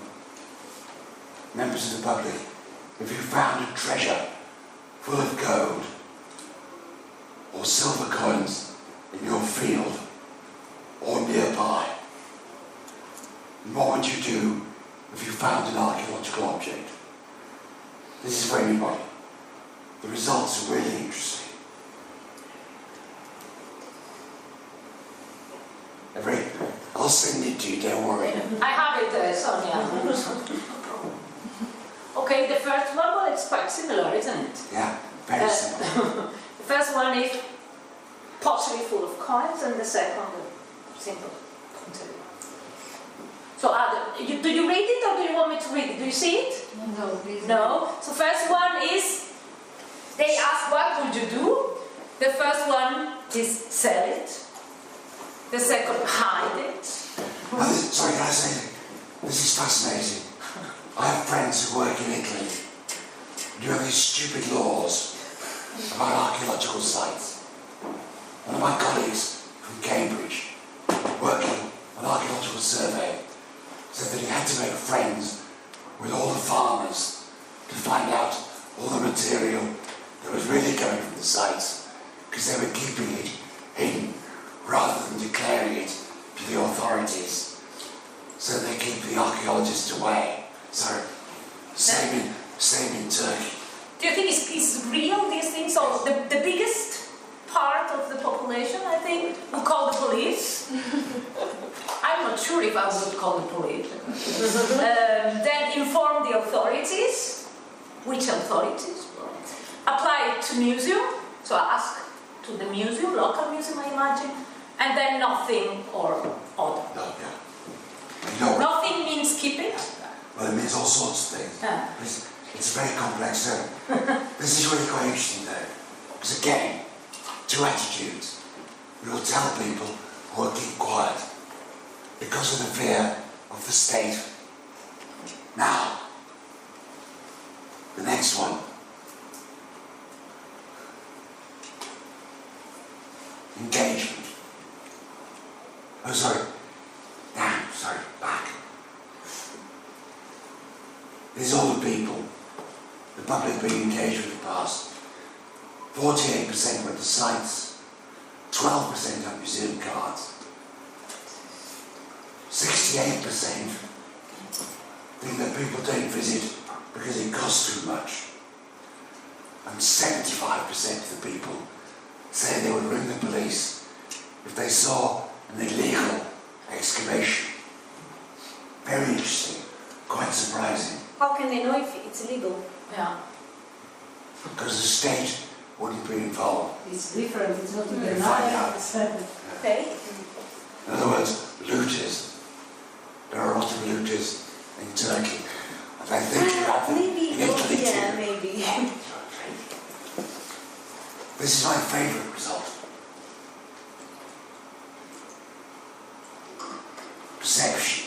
members of the public, if you found a treasure full of gold or silver coins in your field or nearby? And what would you do if you found an archaeological object? This is for anybody. The results are really interesting. I'll send it to you, don't worry. I have it, Sonia. Okay, the first one, well, it's quite similar, isn't it? Yeah, very similar. The first one is possibly full of coins, and the second one, simple. So, do you read it, or do you want me to read it? Do you see it? No, please. No. So, first one is, they ask, what would you do? The first one is sell it. The second, hide it. Sorry, can I say that? This is fascinating. I have friends who work in Italy. You have these stupid laws about archaeological sites. One of my colleagues from Cambridge, working on archaeological survey, said that he had to make friends with all the farmers to find out all the material that was really coming from the sites, because they were keeping it hidden rather than declaring it to authorities so they keep the archaeologists away. So, same in Turkey. Do you think it's real, these things? So the biggest part of the population, I think, would call the police. I'm not sure if I would call the police. Then inform the authorities. Which authorities? Apply it to museum. So ask to the museum, local museum, I imagine. And then nothing or other. No, yeah. Nothing means keep it. Well, it means all sorts of things. It's a very complex term. This is really quite interesting though, because again, two attitudes. We'll tell people who will keep quiet because of the fear of the state. Now, the next one. Engagement. Oh, sorry. Damn, sorry, back. These are all the people, the public being engaged with the past. 48% went to sites, 12% on museum cards, 68% think that people don't visit because it costs too much, and 75% of the people say they would ring the police if they saw an illegal excavation. Very interesting, quite surprising. How can they know if it's illegal? Yeah. Because the state wouldn't be involved. It's different, it's not They even find out. Okay. In other words, looters. There are a lot of looters in Turkey. And I think you have them in Italy too. maybe. This is my favourite result. Perception.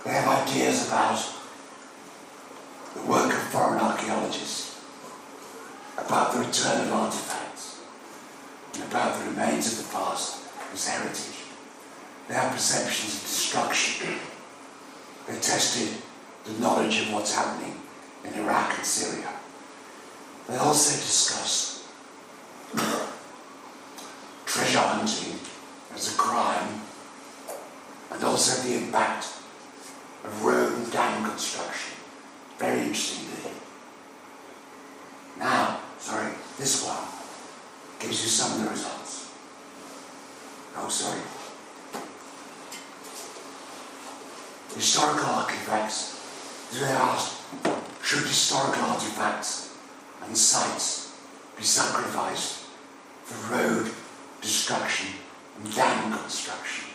They have ideas about the work of foreign archaeologists, about the return of artifacts, and about the remains of the past as heritage. They have perceptions of destruction. They tested the knowledge of what's happening in Iraq and Syria. They also discuss treasure hunting as a crime, and also the impact of road and dam construction. Very interesting thing. Now, sorry, this one gives you some of the results. Oh, sorry. Historical artifacts. They asked, should historical artifacts and sites be sacrificed for road destruction and dam construction?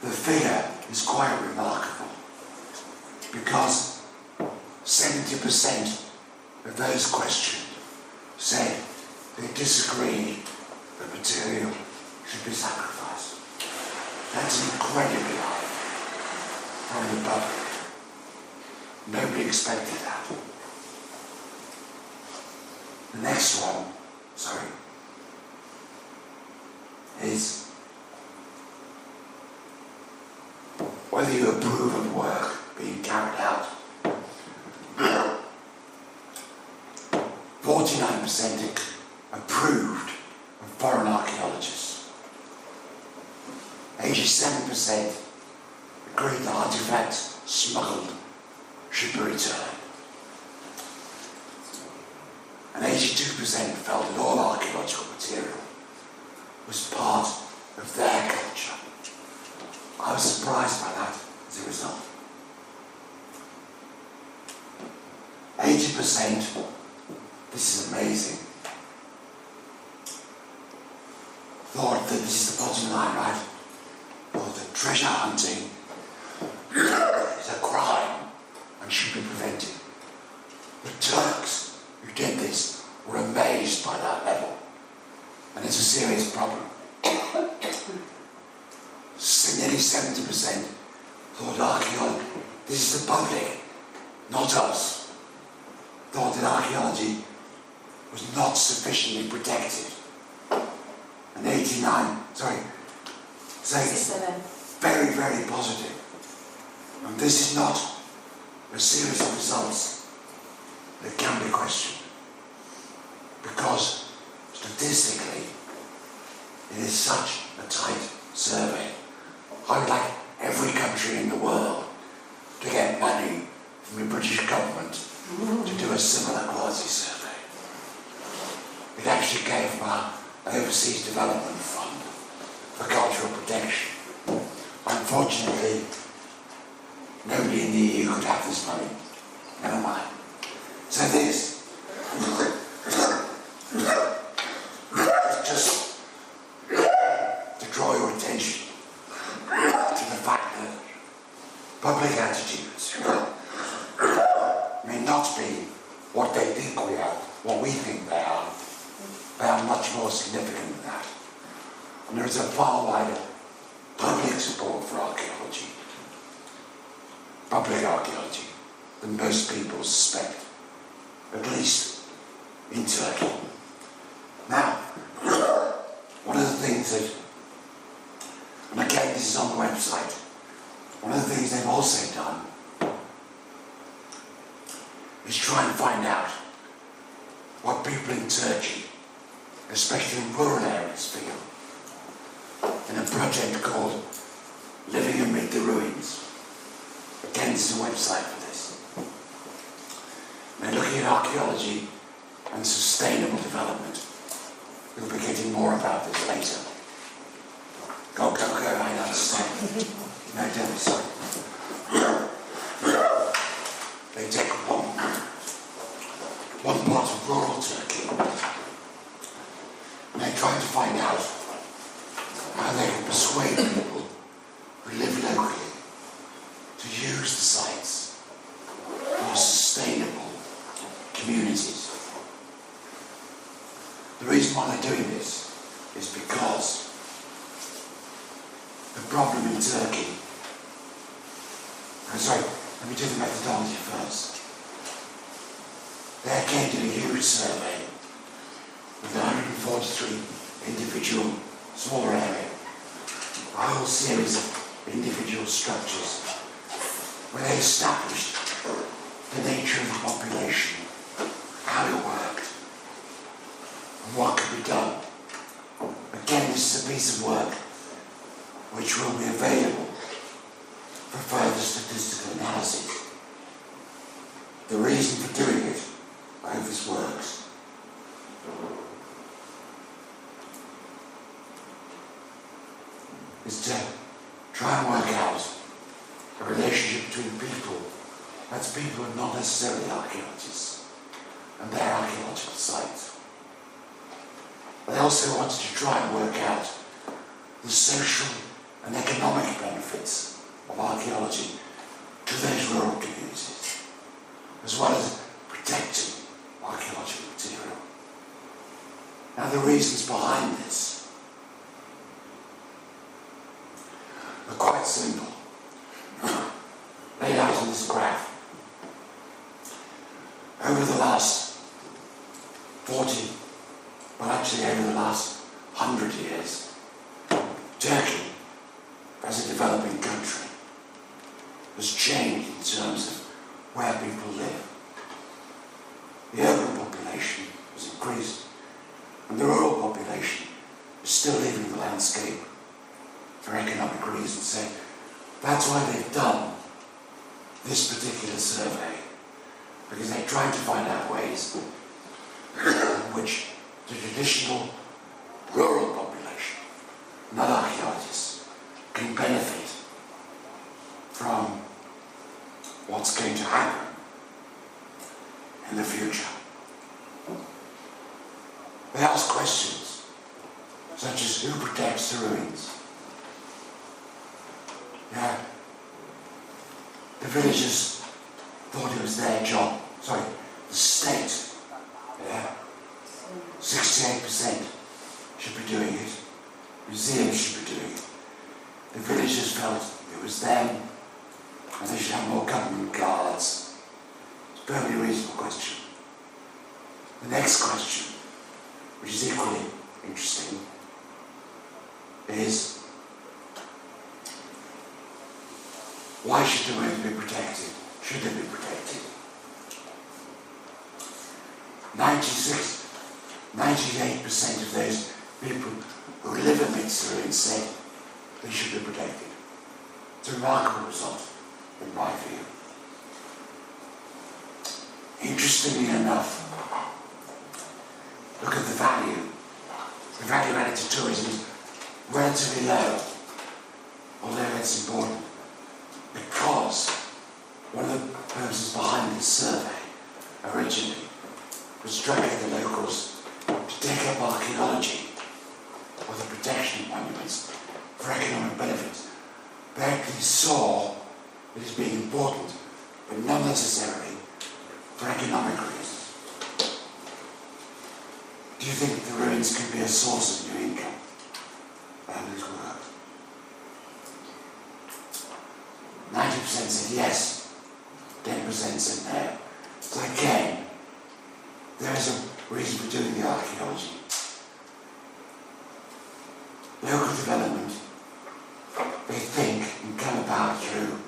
The figure is quite remarkable because 70% of those questioned said they disagreed that material should be sacrificed. That's incredibly high from the public. Nobody expected that. The next one, sorry, is whether you approve of work being carried out. 49% approved of foreign archaeologists. 87% agreed that artifacts smuggled should be returned. And 82% felt that all archaeological material was part of their culture. I was surprised by that as a result. 80%, this is amazing, thought that this is the bottom line, right? Thought that treasure hunting is a crime and should be prevented. The Turks who did this were amazed by that level. And it's a serious problem. Nearly 70% thought archaeology, this is the public, not us, thought that archaeology was not sufficiently protected. And 67 very, very positive. And this is not a series of results that can be questioned, because statistically, it is such a tight survey. I would like every country in the world to get money from the British government to do a similar quasi survey. It actually came from our Overseas Development Fund for Cultural Protection. Unfortunately, nobody in the EU could have this money. Never mind. So this just to draw your attention to the fact that public attitudes may not be what they think we are, what we think they are. They are much more significant than that. And there is a far wider public support for archaeology, public archaeology, than most people suspect, at least in Turkey. Now, one of the things that, and again this is on the website, one of the things they've also done is try and find out what people in Turkey, especially in rural areas, feel in a project called Living Amid the Ruins. Again, this is a website for this. They're looking at archaeology and sustainable development. We'll be getting more about this later. Go, I understand. No, don't be sorry. They take one part of rural Turkey and they're trying to find out how they can persuade people who live locally to use the sites for sustainable communities. The reason why they're doing this is because the problem in Turkey, let me do the methodology first. They're going to do a huge survey with 143 individual smaller area, a whole series of individual structures where they established the nature of the population, how it worked, and what could be done. Again, this is a piece of work which will be available for further statistical analysis. The reason for doing it, I hope this works, is to try and work out a relationship between people, that's people who are not necessarily archaeologists, and their archaeological sites. They also wanted to try and work out the social and economic benefits of archaeology to those rural communities, as well as protecting archaeological material. Now, the reasons behind this are quite simple, laid out on this graph. Over the last 40, well actually over the last 100 years, Turkey, as a developing country, has changed in terms of where people live. The urban population has increased, and the rural population is still leaving the landscape for economic reasons. So that's why they've done this particular survey, because they're trying to find out ways in which the traditional rural population, not archaeologists, can benefit from what's going to happen in the future. They ask questions such as who protects the ruins? Yeah. The villagers thought it was their job, the state, 68% should be doing it, museums should be doing it. The villagers felt it was them and they should have more government guards. It's a perfectly reasonable question. The next question, which is equally interesting, is why should the ruins be protected? Should they be protected? 96% 98% of those people who live amidst the ruins said they should be protected. It's a remarkable result, in my view. Interestingly enough, look at the value. The value added to tourism is relatively low, although it's important, because one of the purposes behind this survey originally was to get the locals to take up archaeology or the protection of monuments for economic benefits. They actually saw it as being important, but not necessarily for economic reasons. Do you think the ruins can be a source of your income? And it worked. 90% said yes, 10% said no. So again, there is a reason for doing the archaeology. Local development, they think, can come about through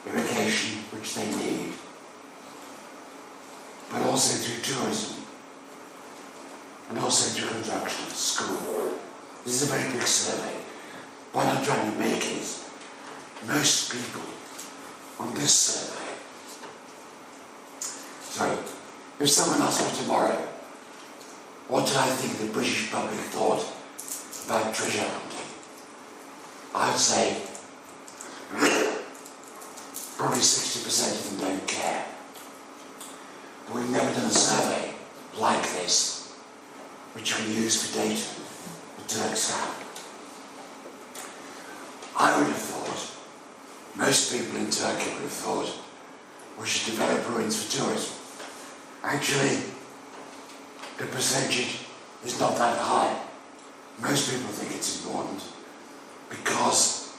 irrigation, which they need, but also through tourism, and also through construction of school. This is a very big survey. What I'm trying to make is, most people on this survey, if someone asked me tomorrow, what do I think the British public thought about treasure hunting, I would say probably 60% of them don't care. But we've never done a survey like this, which we use for data the Turks have. I would have thought, most people in Turkey would have thought, we should develop ruins for tourism. Actually, the percentage is not that high. Most people think it's important because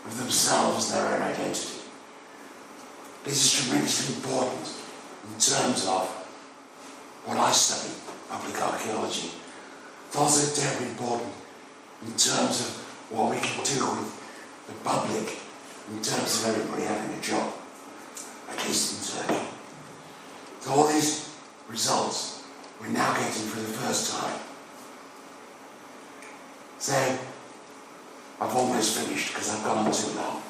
of themselves and their own identity. This is tremendously important in terms of what I study, public archaeology. It's also terribly important in terms of what we can do with the public in terms of everybody having a job, at least in Turkey. So all these results we're now getting for the first time. So I've almost finished because I've gone on too long.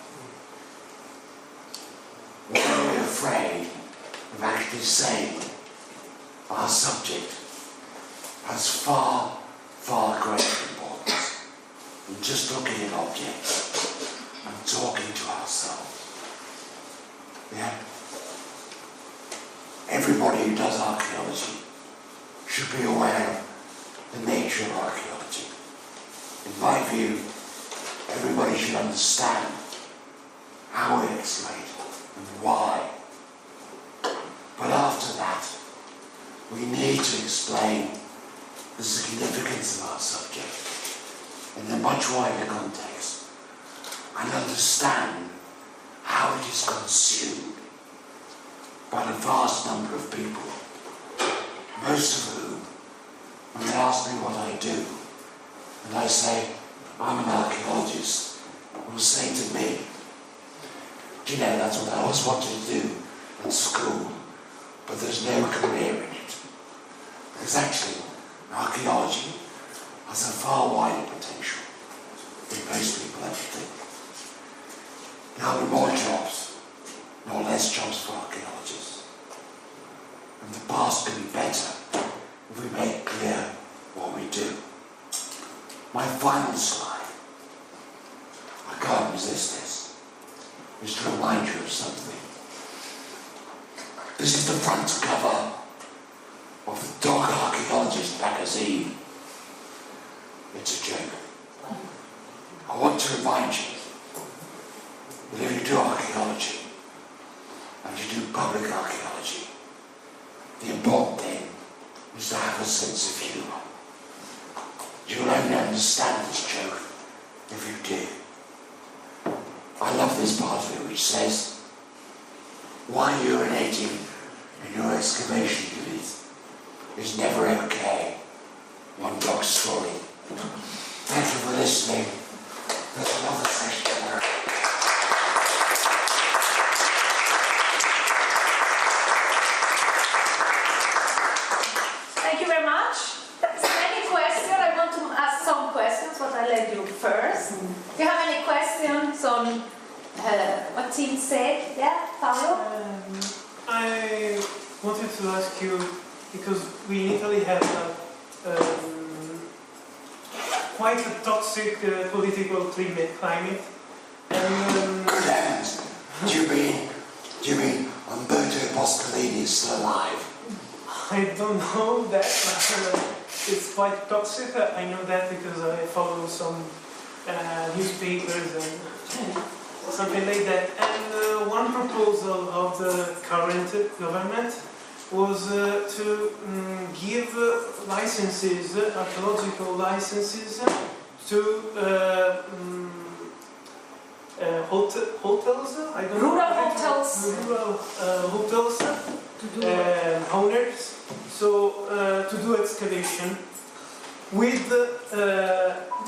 Why are we afraid of actually saying our subject has far, far greater importance than just looking at objects and talking to ourselves? Yeah? Everybody who does archaeology should be aware of the nature of archaeology. In my view, everybody should understand how we excavate and why. But after that, we need to explain the significance of our subject in a much wider context and understand how it is consumed by a vast number of people, most of whom, when they ask me what I do, and I say, I'm an archaeologist, will say to me, do you know, that's what I always wanted to do at school, but there's no career in it. Because actually, archaeology has a far wider potential than most people ever think. There will be more jobs, no less jobs for archaeologists. And the past can be better if we make clear what we do. My final slide, I can't resist this, is to remind you of something. This is the front cover of the Dog Archaeologist magazine. It's a joke. I want to remind you that if you do archaeology, and you do public archaeology, the important thing is to have a sense of humour. You'll only understand this joke if you do. I love this part of it which says, why urinating in your excavation unit is never okay. One dog's story. Thank you for listening. There's another session tomorrow. Thank you very much. Tim said. Yeah, Paolo? I wanted to ask you, because we in Italy have quite a toxic political climate, and Good heavens! Do you mean Umberto Boscolini is still alive? I don't know that, but it's quite toxic. I know that because I follow some newspapers and something like that. And one proposal of the current government was to give licenses, archaeological licenses, to hotels. I don't know. Rural hotels. Rural hotels. Owners, so to do excavation with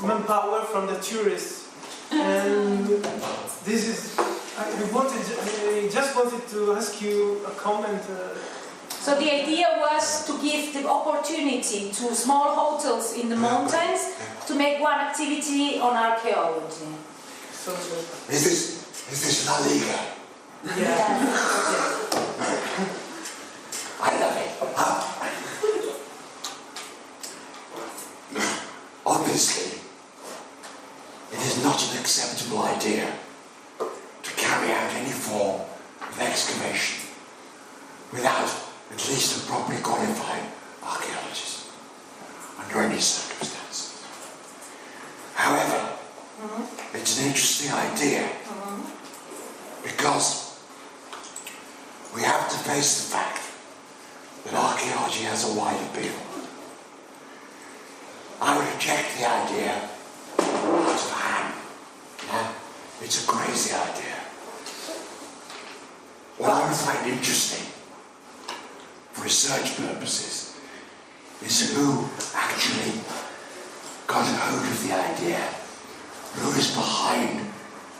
manpower from the tourists, and this is. I just wanted to ask you a comment. So the idea was to give the opportunity to small hotels in the mountains to make one activity on archaeology. So, Is this La Liga? yeah. I love it. Obviously, it is not an acceptable idea to carry out any form of excavation without at least a properly qualified archaeologist, under any circumstances. However, it's an interesting idea because we have to face the fact that archaeology has a wide appeal. I would reject the idea out of hand. Yeah? It's a crazy idea. What I would find interesting for research purposes is who actually got a hold of the idea, who is behind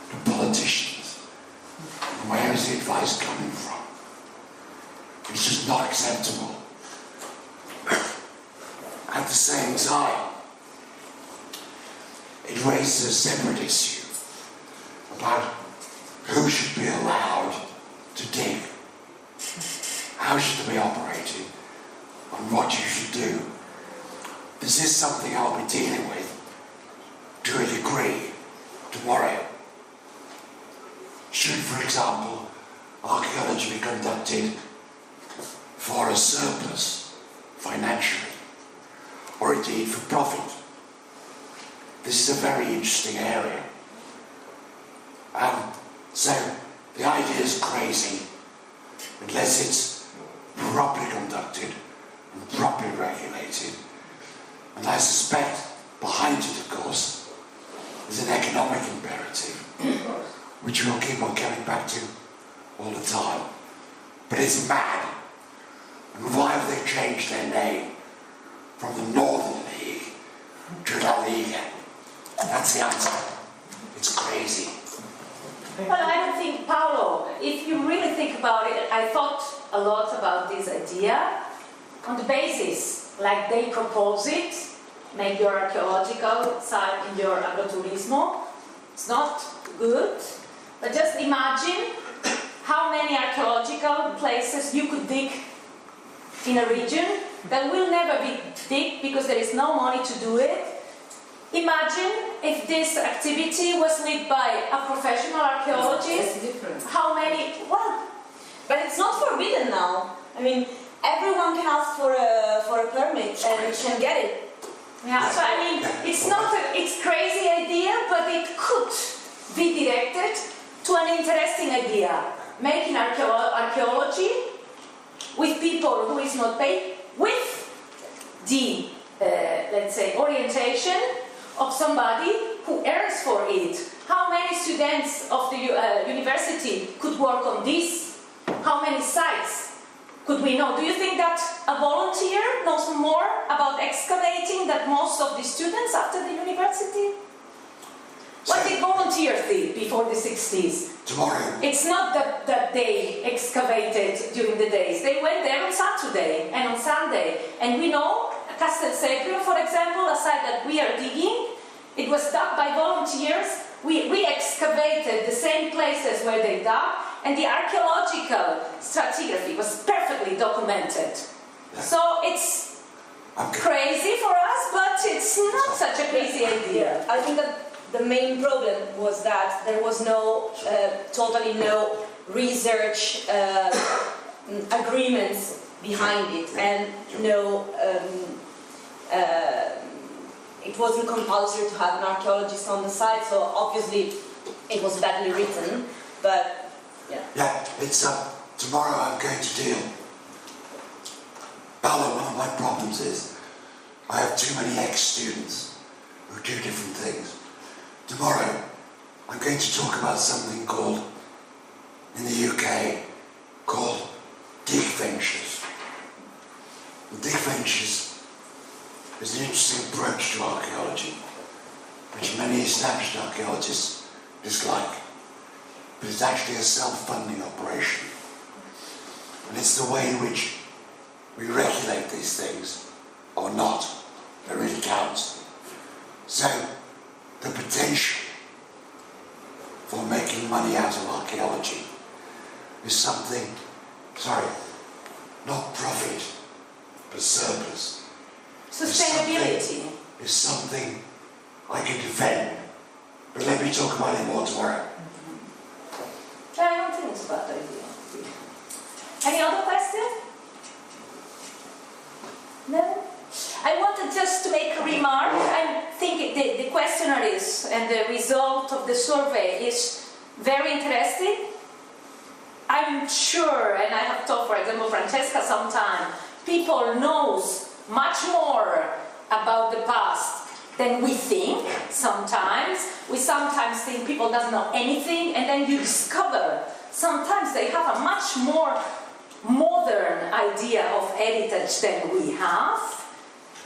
the politicians, and where is the advice coming from. It's just not acceptable. At the same time, it raises a separate issue about who should be allowed to dig, how should they be operated, and what you should do. This is something I'll be dealing with, to a degree, tomorrow. Should, for example, archaeology be conducted for a surplus, financially, or indeed for profit? This is a very interesting area. So, the idea is crazy, unless it's properly conducted and properly regulated. And I suspect behind it, of course, is an economic imperative, which we'll keep on coming back to all the time. But it's mad. And why have they changed their name from the Northern League to La Liga? That's the answer. It's crazy. Well, I don't think, Paolo, if you really think about it, I thought a lot about this idea on the basis, like they propose it, make your archaeological site in your agriturismo. It's not good, but just imagine how many archaeological places you could dig in a region that will never be dig because there is no money to do it. Imagine if this activity was led by a professional archaeologist. How many? Well, But it's not forbidden now. I mean, everyone can ask for a permit and can get it. yeah. So I mean, it's crazy idea, but it could be directed to an interesting idea, making archaeology with people who is not paid, with the let's say orientation of somebody who earns for it. How many students of the university could work on this? How many sites could we know? Do you think that a volunteer knows more about excavating than most of the students after the university? What did volunteers do before the 60s? Tomorrow. It's not that they excavated during the days. They went there on Saturday and on Sunday. And we know Castel Seprio, for example, a site that we are digging, it was dug by volunteers we excavated the same places where they dug, and the archaeological stratigraphy was perfectly documented. Yeah. So it's crazy for us, but it's not such a crazy idea. I think that the main problem was that there was no, totally no research agreements behind it, and no, it wasn't compulsory to have an archaeologist on the site, so obviously it was badly written, but yeah. Yeah, it's tomorrow I'm going to deal. Bella, one of my problems is I have too many ex-students who do different things. Tomorrow I'm going to talk about something called, in the UK, called dig ventures. And dig ventures is an interesting approach to archaeology, which many established archaeologists dislike. But it's actually a self-funding operation. And it's the way in which we regulate these things, or not, that really counts. So, the potential for making money out of archaeology is something, not profit, but surplus. Sustainability. Is something I can defend. But let me talk about it more tomorrow. I don't think it's a bad idea. Any other question? No? I wanted just to make a remark. I think the questionnaires and the result of the survey is very interesting. I'm sure, and I have talked, for example, Francesca sometime, people knows much more about the past than we think sometimes. We sometimes think people doesn't know anything, and then you discover sometimes they have a much more modern idea of heritage than we have,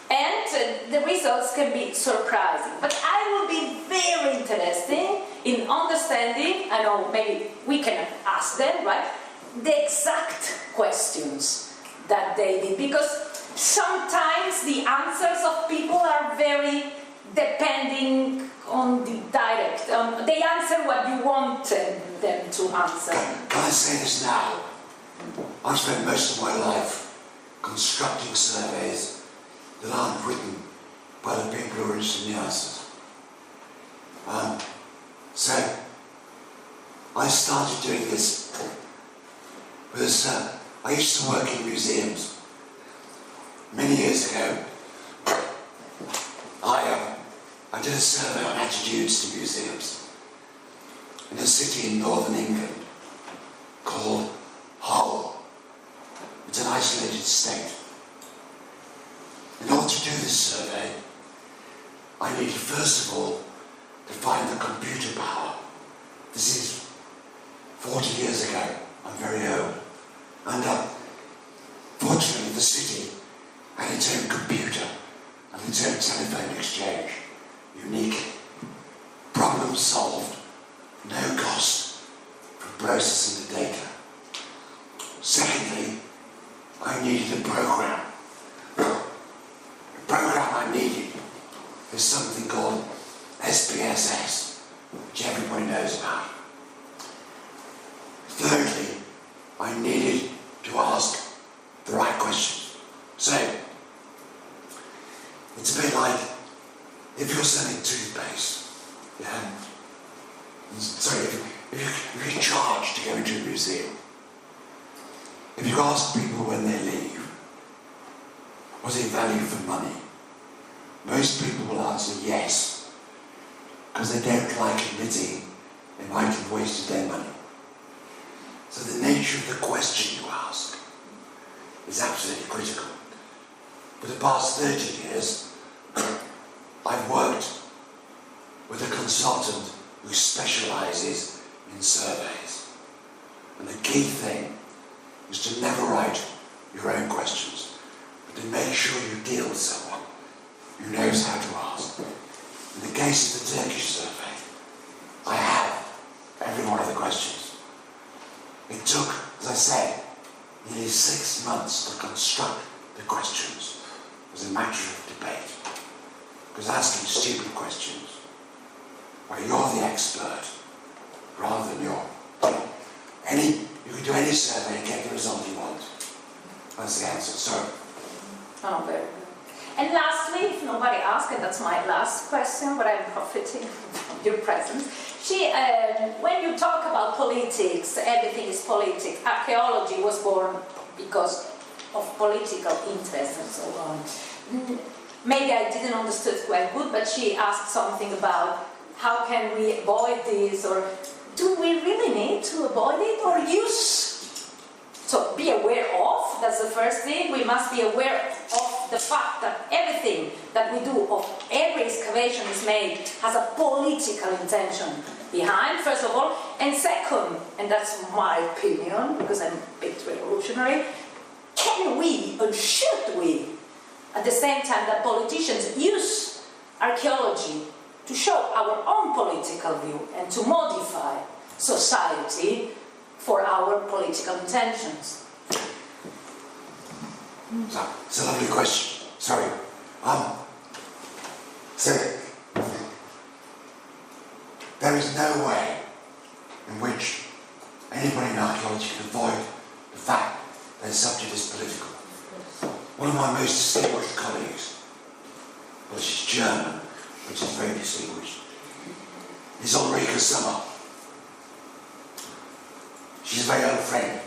and the results can be surprising. But I will be very interested in understanding, I know maybe we can ask them, right, the exact questions that they did, because sometimes the answers of people are very depending on the direct, they answer what you want them to answer. Can I say this now? I've spent most of my life constructing surveys that aren't written by the people who are interested in the answers. So, I started doing this because I used to work in museums. Many years ago, I did a survey on attitudes to museums in a city in northern England called Hull. It's an isolated state. In order to do this survey, I needed first of all to find the computer power. This is 40 years ago. I'm very old. And fortunately the city had its own computer and its own telephone exchange. Unique. Problem solved. No cost for processing the data. Secondly, I needed a program. The program I needed is something called SPSS, which everybody knows about. Thirdly, I needed to ask the right questions. So, it's a bit like if you're selling toothpaste, yeah? Sorry, if you charge to go into a museum, if you ask people when they leave, was it value for money? Most people will answer yes, because they don't like admitting they might have wasted their money. So the nature of the question you ask is absolutely critical. For the past 30 years, I've worked with a consultant who specialises in surveys. And the key thing is to never write your own questions, but to make sure you deal with someone who knows how to ask. In the case of the Turkish survey, I have every one of the questions. It took, as I said, nearly 6 months to construct the questions. It was a matter of debate. Because asking stupid questions where you're the expert rather than you can do any survey and get the result you want. That's the answer. So. Oh, very good. And lastly, if nobody asked, and that's my last question, but I'm profiting from your presence. When you talk about politics, everything is politics. Archaeology was born because of political interest and so on. Maybe I didn't understand quite good, but she asked something about how can we avoid this, or do we really need to avoid it or use? So be aware of, that's the first thing. We must be aware of the fact that everything that we do, of every excavation is made, has a political intention behind, first of all. And second, and that's my opinion, because I'm a bit revolutionary, can we, or should we, at the same time that politicians use archaeology to show our own political view and to modify society for our political intentions? It's a lovely question. Sorry. So there is no way in which anybody in archaeology can avoid the fact that the subject is political. One of my most distinguished colleagues, well, she's German, which is very distinguished, is Ulrike Sommer. She's a very old friend.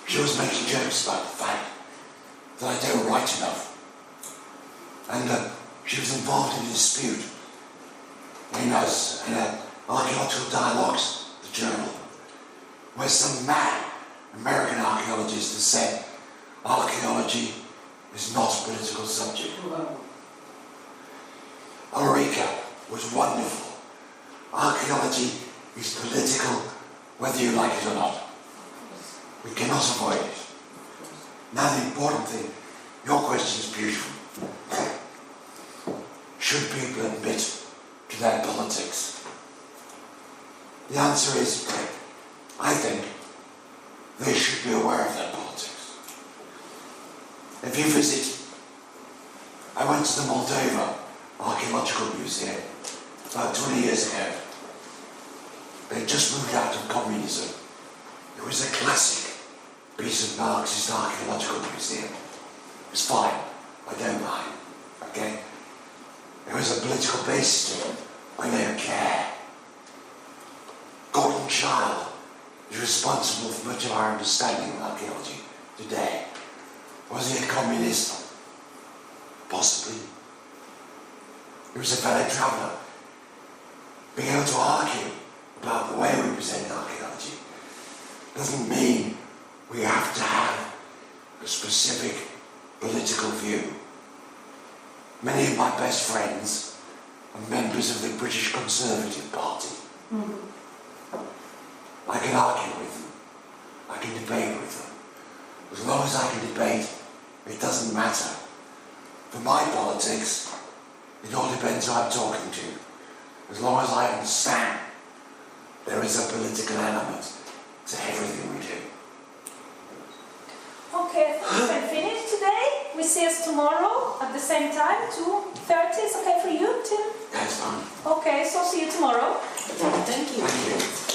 She was making jokes about the fact that I don't write enough. And she was involved in a dispute in Archaeological Dialogues, the journal, where some mad American archaeologist has said archaeology is not a political subject. Ulrike was wonderful. Archaeology is political whether you like it or not. We cannot avoid it. Now the important thing, your question is beautiful. Should people admit to their politics? The answer is, I think they should be aware of their politics. If you visit, I went to the Moldova Archaeological Museum about 20 years ago. They just moved out of communism. It was a classic piece of Marxist archaeological museum. It was fine. I don't mind. Okay? There was a political basis to it. I don't care. Gordon Child is responsible for much of our understanding of archaeology today. Was he a communist? Possibly. He was a fellow traveller. Being able to argue about the way we present archaeology doesn't mean we have to have a specific political view. Many of my best friends are members of the British Conservative Party. I can argue with them. I can debate with them. As long as I can debate, it doesn't matter. For my politics, it all depends who I'm talking to. As long as I understand there is a political element to everything we do. Okay, I think we can finish today. We see us tomorrow at the same time, 2:30. Is okay for you, Tim? That's fine. Okay, so see you tomorrow. Thank you.